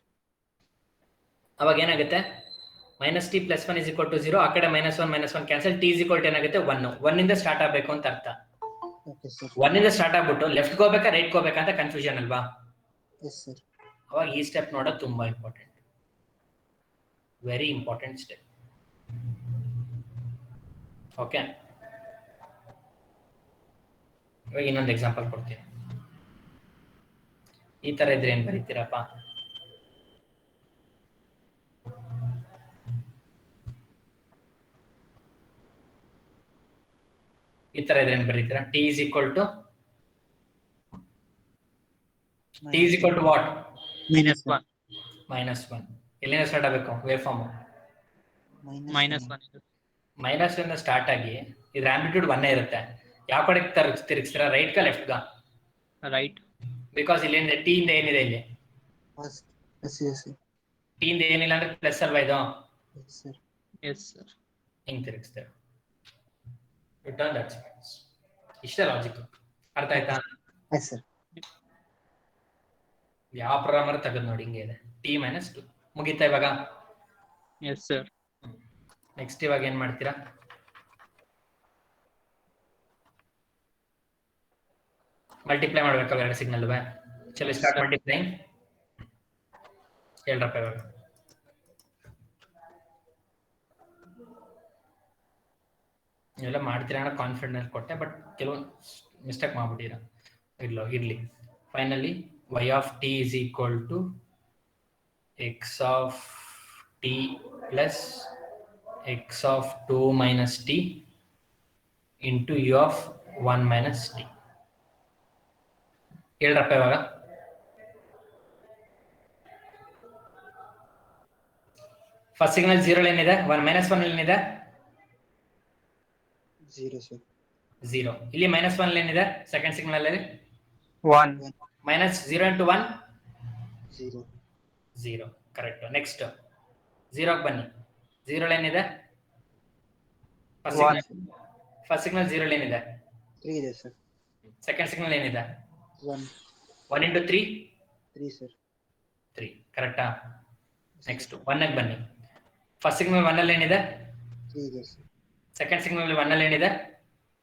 ಅವಾಗ ಏನಾಗುತ್ತೆ -t + 1 = 0 ಆ ಕಡೆ -1 -1 ಕ್ಯಾನ್ಸಲ್ t = ಏನಾಗುತ್ತೆ 1 ಇಂದ ಸ್ಟಾರ್ಟ್ ಆಗಬೇಕು ಅಂತ ಅರ್ಥ ಓಕೆ ಸರ್ 1 ಇಂದ ಸ್ಟಾರ್ಟ್ ಆಗ್ಬಿಟ್ಟು ಲೆಫ್ಟ್ ಹೋಗ್ಬೇಕಾ ರೈಟ್ ಹೋಗ್ಬೇಕಾ ಅಂತ ಕನ್ಫ್ಯೂಷನ್ ಅಲ್ವಾ ಎಸ್ ಸರ್ ಅವಾಗ ಈ ಸ್ಟೆಪ್ ನೋಡೋದು ತುಂಬಾ important very important step okay ಇವಾಗ ಇನ್ನೊಂದು ಎಕ್ಸಾಂಪಲ್ ಕೊಡ್ತೀನಿ ಈ ತರ ಇದ್ರೆ ಏನ್ ಬರೀತೀರಪ್ಪ ಈ ತರ ಇದ್ರೆ ಏನ್ ಬರೀತೀರಾ t = what -1 -1 ಎಲ್ಲಿಂದ ಸ್ಟಾರ್ಟ್ ಆಗಬೇಕು ವೇವ್ ಫಾರ್ಮ್ -1 -1 ಸ್ಟಾರ್ಟ್ ಆಗಿ ಇದ್ರ ಆಂಪ್ಲಿಟ್ಯೂಡ್ 1 ಇರುತ್ತೆ ಯಾವ ಕಡೆ ತಿರುಗಿಸ್ತೀರಾ ರೈಟ್ ಕಾ ಲೆಫ್ಟ್ ಗಾ ರೈಟ್ ಬಿಕಾಸ್ ಇಲ್ಲಿ ಏನಿದೆ ಟಿ ಇಂದ ಏನಿದೆ ಇಲ್ಲಿ ಎಸ್ ಎಸ್ ಟಿ ಇಂದ ಏನಿಲ್ಲ ಅಂದ್ರೆ ಪ್ಲಸ್ ಅಲ್ವಾ ಇದು ಸರ್. Yes sir. ಹಿಂಗ್ ತಿರುಗಿಸ್ತೇವೆ. ರಿಟರ್ನ್ ದಟ್ ಇಷ್ಟೇ ಲಾಜಿಕ್. ಅರ್ಥ ಆಯ್ತಾ? Yes sir. ಯಾವ ಪ್ರೋಗ್ರಾಮರ್ ತೆಗೆದು ನೋಡಿ ಹಿಂಗೆ ಇದೆ ಟಿ ಮೈನಸ್ 2 ಮುಗೀತಾ ಇವಾಗ? Yes sir. ನೆಕ್ಸ್ಟ್ ಇವಾಗ ಏನ್ ಮಾಡ್ತೀರಾ? ಮಲ್ಟಿಪ್ಲೈ ಮಾಡ್ಬೇಕಲ್ಲ ಎರಡು ಸಿಗ್ನಲ್. ಚಲೋ ಸ್ಟಾರ್ಟ್ ಮಲ್ಟಿಪ್ಲೈಂಗ್. ಹೇಳ್ರಪ್ಪ ಇವಾಗ. ಎಲ್ಲ ಮಾಡ್ತೀರಾ ಅನ್ನೋ ಕಾನ್ಫಿಡೆನ್ಸ್ ಕೊಟ್ಟೆ, ಬಟ್ ಕೆಲವು ಮಿಸ್ಟೇಕ್ ಮಾಡ್ಬಿಟ್ಟಿರ. ಇರ್ಲಿ. Finally y of t is equal to x of t plus x of 2 minus t into u of 1 minus t. ಹೇಳ್ರಪ್ಪ ಇವಾಗ. ಫಸ್ಟ್ ಸಿಗ್ನಲ್ 0 ಏನಿದೆ? 1 minus 1 ಏನಿದೆ? 0 ಸರ್. 0. ಇಲ್ಲಿ -1 ಏನಿದೆ ಸೆಕೆಂಡ್ ಸಿಗ್ನಲ್ ಅಲ್ಲಿ? 1. -0 into 1 0. 0. ಕರೆಕ್ಟ್. ನೆಕ್ಸ್ಟ್ 0 ಗೆ ಬನ್ನಿ. 0 ಏನಿದೆ? ಫಸ್ಟ್ ಸಿಗ್ನಲ್ 0 ಏನಿದೆ? 3 ಇದೆ ಸರ್. ಸೆಕೆಂಡ್ ಸಿಗ್ನಲ್ ಏನಿದೆ? 1. 1 into 3 3 ಸರ್. 3. ಕರೆಕ್ಟಾ? ನೆಕ್ಸ್ಟ್ 1 ಗೆ ಬನ್ನಿ. ಫಸ್ಟ್ ಸಿಗ್ನಲ್ 1 ಅಲ್ಲಿ ಏನಿದೆ? 3 ಇದೆ ಸರ್. ಸೆಕೆಂಡ್ ಸಿಗ್ನಲ್ 1 ಅಲ್ಲಿ ಏನಿದೆ?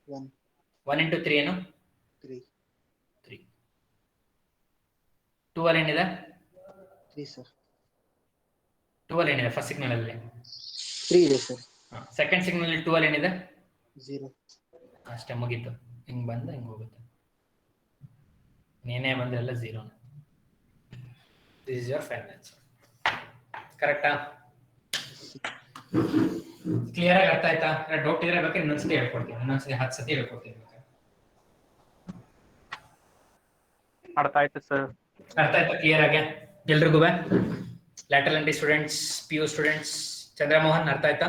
1. 1 into 3 ಏನು? 3. 3. 2 ಅಲ್ಲಿ ಏನಿದೆ? 3 ಸರ್. 2 ಅಲ್ಲಿ ಏನಿದೆ ಫಸ್ಟ್ ಸಿಗ್ನಲ್ ಅಲ್ಲಿ? 3 ಇದೆ ಸರ್. ಸೆಕೆಂಡ್ ಸಿಗ್ನಲ್ 2 ಅಲ್ಲಿ ಏನಿದೆ? 0. ಅಷ್ಟೇ, ಮುಗೀತು. ಹಿಂಗ್ ಬಂದ ಹಿಂಗ್ ಹೋಗುತ್ತೆ. ಏನೇ ಬಂದ್ರೆ ಎಲ್ಲ 0. This is your final answer. ಕರೆಕ್ಟಾ? ಕ್ಲಿಯರ್ ಆಗಿ ಅರ್ಥ ಆಯ್ತಾ? ಡೌಟ್ ಇದ್ರೆ ಬೇಕಾದ್ರೆ ಇನ್ನೊಂದ್ಸತಿ ಹೇಳ್ಕೊಡ್ತೀನಿ. ಇನ್ನೊಂದ್ಸತಿ 10 ಸತಿ ಹೇಳ್ಕೊಡ್ತೀನಿ. ಅರ್ಥ ಆಯ್ತು ಸರ್. ಅರ್ಥ ಆಯ್ತಾ ಕ್ಲಿಯರ್ ಆಗಿ ಎಲ್ರಿಗೂ? Lateral entry students, PU students, Chandramohan ಅರ್ಥ ಆಯ್ತಾ?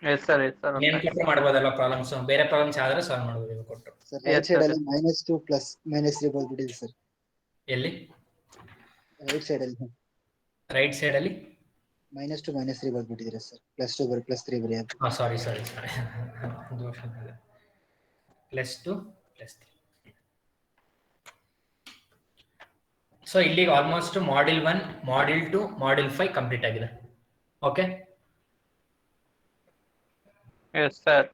S sir. Yes sir. ಏನ್ ಕೊಟ್ಟರು ಮಾಡ್ಬೋದಲ್ಲ ಪ್ರಾಬ್ಲಮ್ಸ್. ಬೇರೆ ಪ್ರಾಬ್ಲಮ್ಸ್ ಆದ್ರೆ ಸಾಲ್ವ್ ಮಾಡ್ಬೋದು ಇವು ಕೊಟ್ಟರು. ಸರ್ ರೈಟ್ ಸೈಡ್ ಅಲ್ಲಿ -2 ಪ್ಲಸ್ -3 ಬಂದ್ಬಿಟ್ಟಿದೆ ಸರ್. ಎಲ್ಲಿ? ರೈಟ್ ಸೈಡ್ ಅಲ್ಲಿ ರೈಟ್ ಸೈಡ್ ಅಲ್ಲಿ -2 -3 ಬಂದ್ಬಿಟ್ಟಿದೆ ಸರ್. +2 ಬರ್ +3 ಬರಿ ಅದು. ಸಾರಿ ದೋಷ ಇದೆ. +2 +3. ಸೊ ಇಲ್ಲಿಗೆ almost module 1, module 2, module 5 complete ಆಗಿದೆ. ಓಕೆ. Yes sir.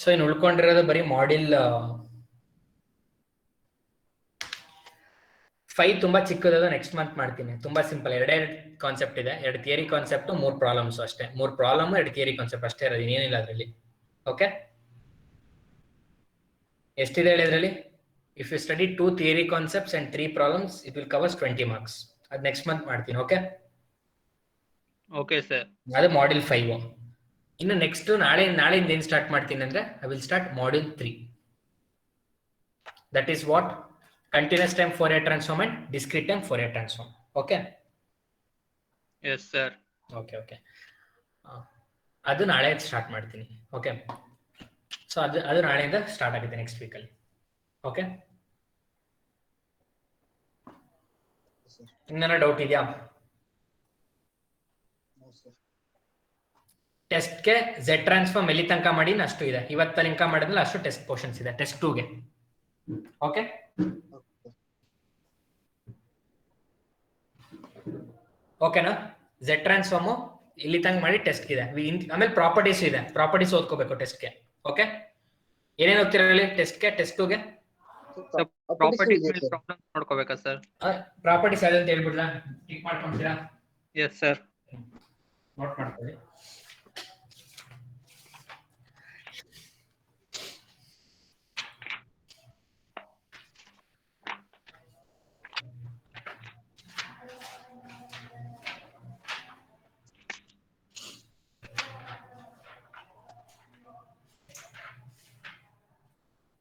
ಸೊ ಇನ್ನು ಉಳ್ಕೊಂಡಿರೋದು ಬರೀ ಮಾಡ್ಯೂಲ್ 5 ತುಂಬಾ ಚಿಕ್ಕದದು. ನೆಕ್ಸ್ಟ್ ಮಂತ್ ಮಾಡ್ತೀನಿ. ತುಂಬಾ ಸಿಂಪಲ್. ಎರಡೇ ಕಾನ್ಸೆಪ್ಟ್ ಇದೆ. 2 ಥಿಯರಿ ಕಾನ್ಸೆಪ್ಟ್, 3 ಪ್ರಾಬ್ಲಮ್ಸ್ ಅಷ್ಟೇ. 3 ಪ್ರಾಬ್ಲಮ್, 2 ಥಿಯರಿ ಕಾನ್ಸೆಪ್ಟ್ ಅಷ್ಟೇ ಇರೋದು, ಏನಿಲ್ಲ ಅದರಲ್ಲಿ. ಓಕೆ. ಎಷ್ಟಿದೆ ಹೇಳಿದ್ರಲ್ಲಿ? If you study 2 theory concepts and 3 problems, it will covers 20 marks. ಅದು ನೆಕ್ಸ್ಟ್ ಮಂತ್ ಮಾಡ್ತೀನಿ. ಓಕೆ. Okay sir. ಅದು ಮಾಡ್ಯೂಲ್ 5. ಇನ್ನು ನೆಕ್ಸ್ಟ್ ನಾಳೆಯಿಂದ ಏನು ಸ್ಟಾರ್ಟ್ ಮಾಡ್ತೀನಿ ಅಂದ್ರೆ, I will start module 3. That is what? Continuous time Fourier transform and discrete time Fourier transform. Okay. Yes sir. Okay. ಅದು ನಾಳೆ ಸ್ಟಾರ್ಟ್ ಮಾಡ್ತೀನಿ. ಓಕೆ. ಸೊ ಅದು ನಾಳೆಯಿಂದ ಸ್ಟಾರ್ಟ್ ಆಗುತ್ತೆ ನೆಕ್ಸ್ಟ್ ವೀಕಲ್ಲಿ. ಓಕೆ. ಇನ್ನೇನೋ ಡೌಟ್ ಇದೆಯಾ? ಟೆಸ್ಟ್ಗೆ Z ಟ್ರಾನ್ಸ್ಫಾರ್ಮ್ ಎಲ್ಲಿ ತನಕ ಮಾಡಿ ಅಷ್ಟು ಇದೆ. ಇವತ್ತು ಲಿಂಕ ಮಾಡಿದ್ಮೇಲೆ ಅಷ್ಟು ಟೆಸ್ಟ್ ಪೋರ್ಷನ್ಸ್ ಇದೆ ಟೆಸ್ಟ್ 2ಗೆ. ಓಕೆ. ಓಕೆನಾ? Z ಟ್ರಾನ್ಸ್ಫಾರ್ಮ್ ಇಲ್ಲಿ ತನಕ ಮಾಡಿ ಟೆಸ್ಟ್ ಇದೆ. ಆಮೇಲೆ ಪ್ರಾಪರ್ಟೀಸ್ ಇದೆ. ಪ್ರಾಪರ್ಟೀಸ್ ಓದ್ಕೋಬೇಕು ಟೆಸ್ಟ್ಗೆ. ಓಕೆ. ಏನೇನು ಓದ್ತಿರಲಿ ಟೆಸ್ಟ್ಗೆ, ಟೆಸ್ಟ್ 2ಗೆ? ಪ್ರಾಪರ್ಟೀಸ್ ಮೇಲೆ ಪ್ರಾಬ್ಲಮ್ಸ್ ನೋಡ್ಕೋಬೇಕಾ ಸರ್? ಪ್ರಾಪರ್ಟೀಸ್ ಯಾವ್ದು ಅಂತ ಹೇಳ್ಬಿಡ್ಲಾ? ಟಿಕ್ ಮಾಡ್ಕೊಂತೀರಾ? Yes sir. ನೋಟ್ ಮಾಡ್ಕೊಳ್ಳಿ.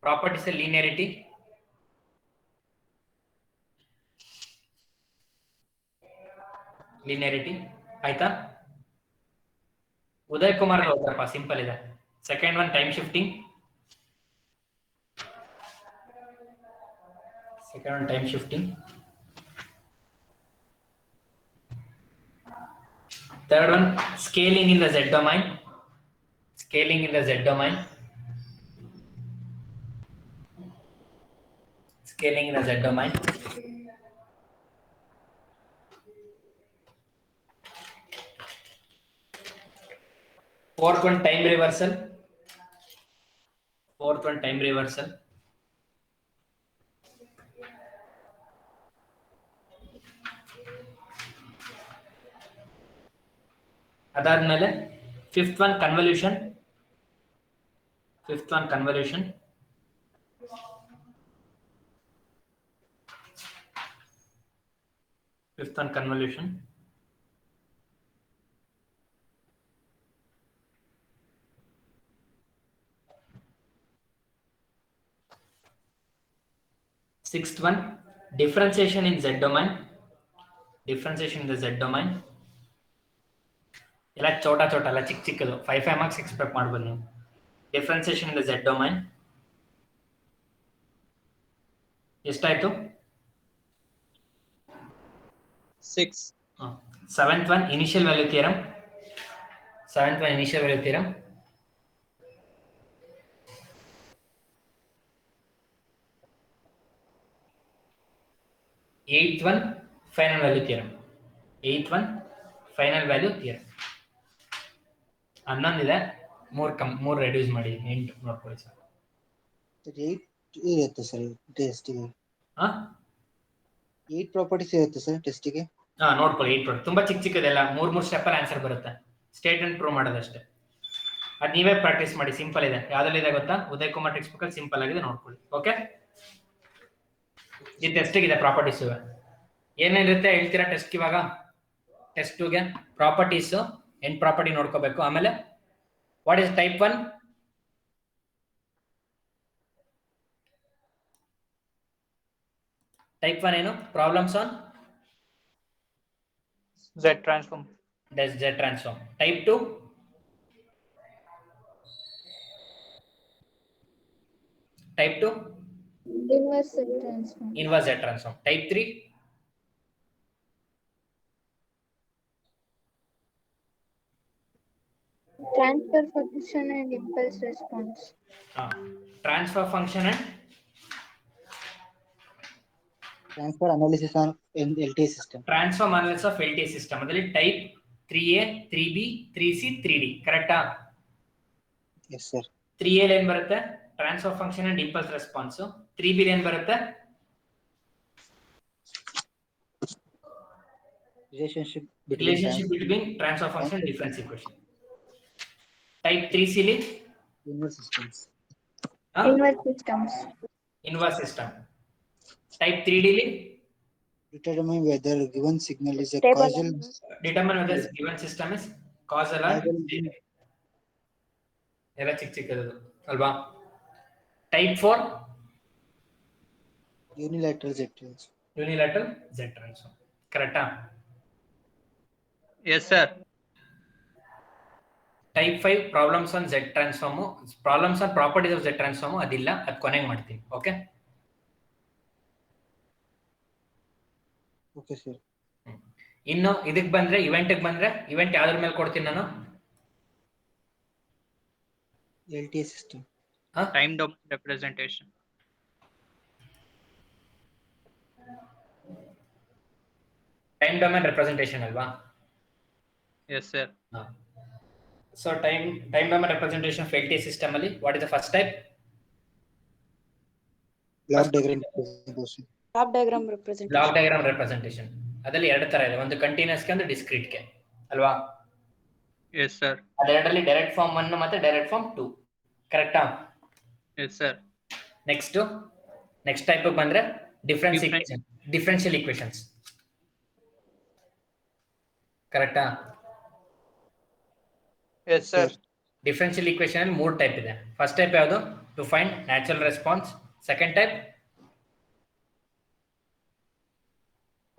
Properties of linearity. Linearity. ಆಯ್ತಾ? ಉದಯ್ ಕುಮಾರ್ ಹೋಗ್ರಪ್ಪ, ಸಿಂಪಲ್ ಇದೆ. Second one time shifting. Second one, time shifting. Third one, scaling in the Z domain. Scaling in the Z domain. Scaling in the Z domain. Fourth one, time reversal. Fourth one, time reversal. ಅದಾದ್ಮೇಲೆ fifth one convolution. Fifth one convolution. Fifth one, convolution. Sixth one, differentiation in Z domain. Differentiation in the Z domain. ಎಲ್ಲ ಚೋಟ ಚೋಟ ಅಲ್ಲ, ಚಿಕ್ಕ ಚಿಕ್ಕದು. 5 marks expect ಮಾಡ್ಬೋದು ನೀವು. Differentiation in the Z domain. ಎಷ್ಟಾಯ್ತು? 6. Seventh one, initial value theorem. Seventh one, initial value theorem. Eighth one, final value theorem. Eighth one, final value theorem. ಹನ್ನೊಂದಿದೆ, ಮೂರು ರೆಡ್ಯೂಸ್ ಮಾಡಿ 8 ನೋಡ್ಕೊಳ್ಳಿ ಸರ್. 8 ಇರುತ್ತೆ ಸರ್ ಟೆಸ್ಟಿಗೆ. 8 ಪ್ರಾಪರ್ಟೀಸ್ ಇರುತ್ತೆ sir ಟೆಸ್ಟಿಗೆ. ನೋಡ್ಕೊಳ್ಳಿ 8 ಪ್ರಾಪರ್ಟಿ. ತುಂಬಾ ಚಿಕ್ಕ ಚಿಕ್ಕದೆಲ್ಲ 3 ಸ್ಟೆಪ್ ಅಲ್ಲಿ ಆನ್ಸರ್ ಬರುತ್ತೆ. ಸ್ಟೇಟ್ಮೆಂಟ್ ಪ್ರೂವ್ ಮಾಡೋದಷ್ಟೇ. ಅದು ನೀವೇ ಪ್ರಾಕ್ಟೀಸ್ ಮಾಡಿ, ಸಿಂಪಲ್ ಇದೆ. ಯಾವ್ದ್ರಲ್ಲಿದೆ ಗೊತ್ತಾ? ಉದಯ್ ಕುಮಾರ್ ಟೆಕ್ಸ್ಟ್ ಬುಕ್ ಅಲ್ಲಿ ಸಿಂಪಲ್ ಆಗಿದೆ, ನೋಡ್ಕೊಳ್ಳಿ. ಓಕೆ, ಈ ಟೆಸ್ಟಿಗೆ ಇದೆ ಪ್ರಾಪರ್ಟೀಸ್. ಏನೇನಿರುತ್ತೆ ಹೇಳ್ತೀರಾ ಟೆಸ್ಟ್? ಇವಾಗ ಟೆಸ್ಟ್ 2ಗೆ ಪ್ರಾಪರ್ಟೀಸ್ 8 ಪ್ರಾಪರ್ಟಿ ನೋಡ್ಕೋಬೇಕು. ಆಮೇಲೆ ವಾಟ್ ಇಸ್ ಟೈಪ್ 1? ಟೈಪ್ 1 ಏನು? Problems on Z transform. Z transform. Type 2? Type 2? Inverse Z transform. Inverse Z transform. Type 3? Transfer function and impulse response. Transfer function and transfer analysis on LTI system. Transform analysis of LTI system. ಅದರಲ್ಲಿ type 3A, 3B, 3C, 3D. ಕರೆಕ್ಟಾ? Yes sir. 3A ಏನ್ ಬರುತ್ತೆ? Transfer function and impulse response. 3B ಏನ್ ಬರುತ್ತೆ? Relationship between transfer function and difference equation. Type 3C ಲಿ inverse systems. Inverse systems. Inverse system. Type 3D ಲಿ determine whether given signal is a Stable causal. Determine whether given system is causal or ಎಲ್ಲ ಚಿಕ್ಕ ಚಿಕ್ಕದು ಅಲ್ವಾ? Type 4 unilateral Z transform. Unilateral Z transform. ಕರೆಕ್ಟಾ? Yes sir. Type 5 problems on Z transform. Problems on properties of Z transform ಅದಿಲ್ಲ, ಅದು ಕೊನೆಗೆ ಮಾಡ್ತೀನಿ. Okay, okay sir. ಇನ್ನು ಇದಕ್ಕೆ ಬಂದ್ರೆ, ಇವೆಂಟ್ಗೆ ಬಂದ್ರೆ, ಇವೆಂಟ್ ಯಾವ್ದ್ರ ಮೇಲೆ ಕೊಡ್ತೀನಿ ನಾನು? LTI system. Time domain representation. Time domain representation ಅಲ್ವಾ? Yes sir. So time domain representation of LTI system ಅಲ್ಲಿ what is the first type? Block diagram representation. Block diagram representation. Block diagram representation. ಅದರಲ್ಲಿ ಎರಡು ತರ ಇದೆ, ಒಂದು continuous ಗೆ, ಒಂದು discrete ಗೆ ಅಲ್ವಾ? Yes sir. ಅದೆರಡರಲ್ಲಿ ಡೈರೆಕ್ಟ್ ಫಾರ್ಮ್ 1 ಮತ್ತೆ ಡೈರೆಕ್ಟ್ ಫಾರ್ಮ್ 2. ಕರೆಕ್ಟಾ? Yes sir. ನೆಕ್ಸ್ಟ್ ಟೈಪ್ ಬಂದ್ರೆ ಡಿಫರೆನ್ಷಿಯಲ್ ಈಕ್ವೇಷನ್ಸ್. ಕರೆಕ್ಟಾ? Yes sir. ಡಿಫರೆನ್ಷಿಯಲ್ ಈಕ್ವೇಷನ್ ಅಲ್ಲಿ 3 ಟೈಪ್ ಇದೆ. ಫಸ್ಟ್ ಟೈಪ್ ಯಾವುದು? To find natural response. Second type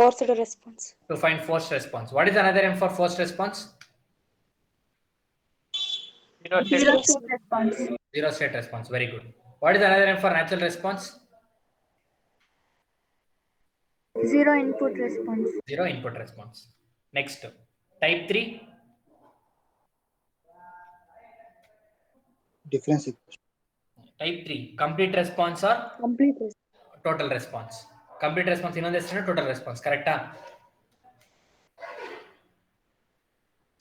Forced response. to find forced response. What is another name for forced response? Zero state response. Zero state response. Very good. What is another name for natural response? Zero input response. Zero input response. Next, type 3. Difference equation. Type 3, complete response or Complete response. total response. Complete response ಇನ್ನೊಂದು ಹೆಸರು total response. ಕರೆಕ್ಟಾ?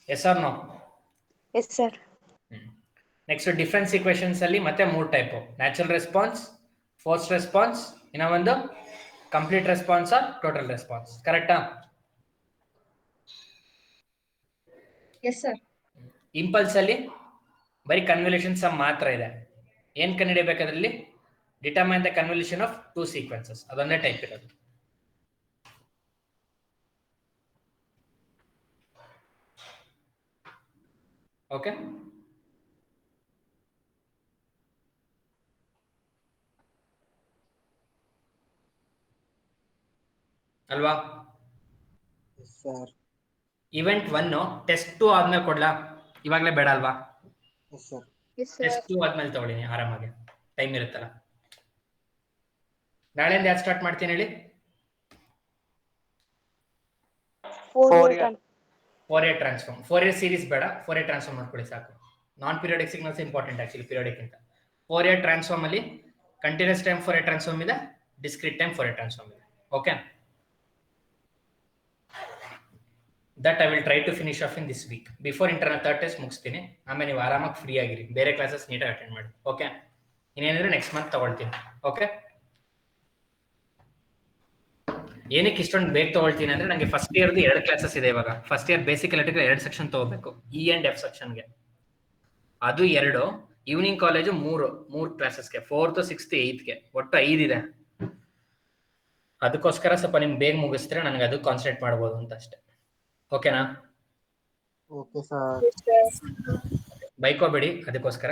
Yes or no? Yes, sir. Next difference equations ಅಲ್ಲಿ ಮತ್ತೆ 3 type: natural response, force response, ಇನ್ನ ಒಂದು complete response or total response. ಕರೆಕ್ಟಾ? Yes, sir. Impulse ಅಲ್ಲಿ ಬರೀ ಕನ್ವಲ್ಯೂಷನ್ ಸಮ್ ಮಾತ್ರ ಇದೆ. ಏನ್ ಕಂಡುಹಿಡಿಯಬೇಕಾದ್ರಲ್ಲಿ determine the convolution of 2 sequences, ಅದೊಂದೇ ಟೈಪ್ ಇರೋದು. ಓಕೆ, ಅಲ್ವಾ? Yes, sir. ಇವೆಂಟ್ 1 ಟೆಸ್ಟ್ 2 ಆದ್ಮೇಲೆ ಕೊಡ್ಲಾ? ಇವಾಗಲೇ ಬೇಡ ಅಲ್ವಾ? Yes, sir. Yes, sir. Test 2 ಆದ್ಮೇಲೆ ತಗೊಳ್ಳಿನಿ, ಆರಾಮಾಗಿ ಟೈಮ್ ಇರುತ್ತಲ್ಲ. ನಾಳೆಯಿಂದ ಯಾರು ಸ್ಟಾರ್ಟ್ ಮಾಡ್ತೀನಿ ಹೇಳಿ? Fourier transform. ಫೋರಿಯರ್ ಸೀರೀಸ್ ಬೇಡ, ಫೋರಿಯರ್ ಟ್ರಾನ್ಸ್ಫಾರ್ಮ್ ಮಾಡ್ಕೊಳ್ಳಿ ಸಾಕು. Non periodic signals important actually periodic ಇಂತ. ಫೋರಿಯರ್ ಟ್ರಾನ್ಸ್ಫಾರ್ಮ್ ಅಲ್ಲಿ ಕಂಟಿನ್ಯೂಸ್ ಟೈಮ್ ಫೋರಿಯರ್ ಟ್ರಾನ್ಸ್ಫಾರ್ಮ್ ಇದೆ, ಡಿಸ್ಕ್ರೀಟ್ ಟೈಮ್ ಫೋರಿಯರ್ ಟ್ರಾನ್ಸ್ಫಾರ್ಮ್ ಇದೆ. Okay, that I will try to finish off in this week. Before internal third test ಮುಗಿಸ್ತೀನಿ, ಆಮೇಲೆ ನೀವು ಆರಾಮಾಗಿ free ಆಗಿರಿ, ಬೇರೆ ಕ್ಲಾಸಸ್ ನೀಟಾಗಿ ಅಟೆಂಡ್ ಮಾಡಿ. ಓಕೆ, ಇನ್ನೇನಿದ್ರೆ ನೆಕ್ಸ್ಟ್ ಮಂತ್ ತಗೊಳ್ತೀನಿ. ಓಕೆ, ಏನಕ್ಕೆ ಇಷ್ಟೊಂದು ಬೇಗ ತಗೊಳ್ತೀನಿ ಅಂದ್ರೆ ನನಗೆ ಫಸ್ಟ್ ಇಯರ್ದು 2 ಕ್ಲಾಸಸ್ ಇದೆ ಇವಾಗ. First year basic electrical 2 section ತಗೋಬೇಕು, ಇ ಅಂಡ್ ಎಫ್ ಸೆಕ್ಷನ್ಗೆ. ಅದು 2. Evening college 3 ಕ್ಲಾಸಸ್ಗೆ, 4th 6th 8th ಒಟ್ಟು 5 ಇದೆ. ಅದಕ್ಕೋಸ್ಕರ ಸ್ವಲ್ಪ ನಿಮ್ಗೆ ಬೇಗ ಮುಗಿಸಿದ್ರೆ ನನಗೆ ಅದು ಕಾನ್ಸಂಟ್ರೇಟ್ ಮಾಡ್ಬೋದು ಅಂತ ಅಷ್ಟೇ. ಓಕೆನಾ? Okay, sir. ಬೈಕೋಬೇಡಿ. ಅದಕ್ಕೋಸ್ಕರ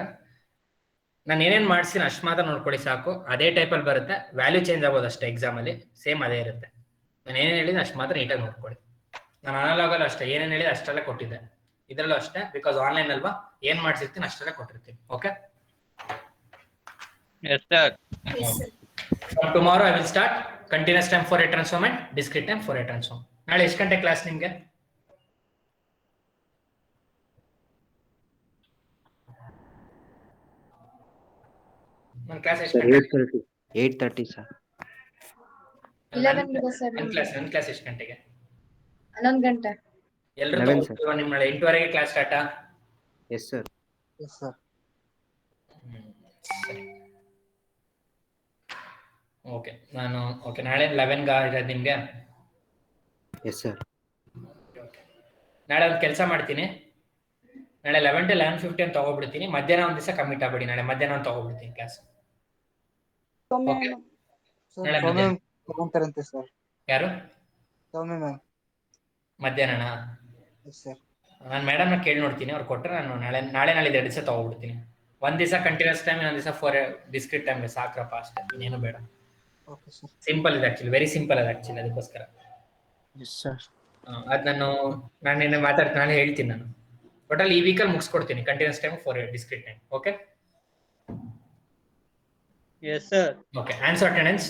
ನಾನು ಏನೇನು ಮಾಡಿಸ್ತೀನಿ ಅಷ್ಟು ಮಾತ್ರ ನೋಡ್ಕೊಳ್ಳಿ ಸಾಕು. ಅದೇ ಟೈಪಲ್ಲಿ ಬರುತ್ತೆ, ವ್ಯಾಲ್ಯೂ ಚೇಂಜ್ ಆಗೋದು ಅಷ್ಟೇ. ಎಕ್ಸಾಮಲ್ಲಿ ಸೇಮ್ ಅದೇ ಇರುತ್ತೆ. ನಾನು ಏನೇನು ಹೇಳಿದ್ರೆ ಅಷ್ಟು ಮಾತ್ರ ನೀಟಾಗಿ ನೋಡ್ಕೊಳ್ಳಿ. ನಾನು ಅನಲಾಗಲ್ಲಿ ಅಷ್ಟೇ ಏನೇನು ಹೇಳಿದ್ರೆ ಅಷ್ಟೆಲ್ಲ ಕೊಟ್ಟಿದ್ದೆ, ಇದರಲ್ಲೂ ಅಷ್ಟೇ. ಬಿಕಾಸ್ ಆನ್ಲೈನ್ ಅಲ್ವಾ, ಏನ್ ಮಾಡಿಸಿರ್ತೀನಿ ಅಷ್ಟೆಲ್ಲ ಕೊಟ್ಟಿರ್ತೀನಿ. Okay, Yes, sir. Yes, sir. From tomorrow I will start continuous time Fourier transform and discrete time Fourier transform. ನಾಳೆ ಎಷ್ಟು ಗಂಟೆ ಕ್ಲಾಸ್ ನಿಮಗೆ? ನನ್ನ ಕ್ಲಾಸ್ ಎಷ್ಟು ಗಂಟೆ? 8:30 sir. 11 ಇದೆ sir. ನನ್ನ ಕ್ಲಾಸ್ ಎಷ್ಟು ಗಂಟೆಗೆ? 11 ಗಂಟೆ. ಎಲ್ಲರೂ 11 sir. ತಗೊಳ್ತೀವಾ? ನಿಮ್ಮ ನಾಳೆ 8:30ಗೆ ಕ್ಲಾಸ್ ಸ್ಟಾರ್ಟಾ? Yes sir. Yes, sir. ಸರಿ, ಓಕೆ. ನಾನು ಓಕೆ ನಾಳೆ 11ಗೆ ಇರೋದು ನಿಮಗೆ. Yes sir. ನಾಳೆ ಒಂದು ಕೆಲಸ ಮಾಡ್ತೀನಿ, ನಾಳೆ 11 to 11:15 ತಗೋಬಿಡ್ತೀನಿ. ಮಧ್ಯಾಹ್ನ ಒಂದು ದಿವಸ ಕಮಿಟ್ ಆಗ್ಬೇಡಿ, ನಾಳೆ ಮಧ್ಯಾಹ್ನ ಒಂದು ತಗೋಬಿಡ್ತೀನಿ ಕ್ಲಾಸ್. ಓಕೆ, Sir, ನಾಳೆ Soumya ಮಧ್ಯಾಹ್ನ. ತಗೊಂತಾರಂತೆ sir. ಯಾರು? Soumya ma'am. ಮಧ್ಯಾಹ್ನನಾ? Yes, sir. ನಾನು ಮೇಡಮ್ನ ಕೇಳಿ ನೋಡ್ತೀನಿ, ಅವ್ರು ಕೊಟ್ಟರೆ ನಾನು ನಾಳೆ 2 ದಿವಸ ತಗೋಬಿಡ್ತೀನಿ. ಒಂದು ದಿವಸ ಕಂಟಿನ್ಯೂಸ್ ಟೈಮ್, ಇನ್ನೊಂದು ದಿವಸ ಫಾರ್ ಡಿಸ್ಕ್ರೀಟ್ ಟೈಮ್ಗೆ ಸಾಕ್ರಪ್ಪ ಅಷ್ಟೇ, ಇನ್ನೇನು ಬೇಡ. Okay, sir. ಸಿಂಪಲ್ ಇದೆ ಆಕ್ಚುಲಿ, ವೆರಿ ಸಿಂಪಲ್ ಅದು ಆಕ್ಚುಲಿ. ಅದಕ್ಕೋಸ್ಕರ Yes, sir. ಅದು ನಾನು ನಿನ್ನೆ ಮಾತಾಡ್ತೀನಿ, ನಾಳೆ ಹೇಳ್ತೀನಿ. ನಾನು ಟೋಟಲ್ ಈ ವೀಕಲ್ಲಿ ಮುಗಿಸ್ಕೊಡ್ತೀನಿ continuous time for discrete time. Okay Yes, sir. Okay, answer attendance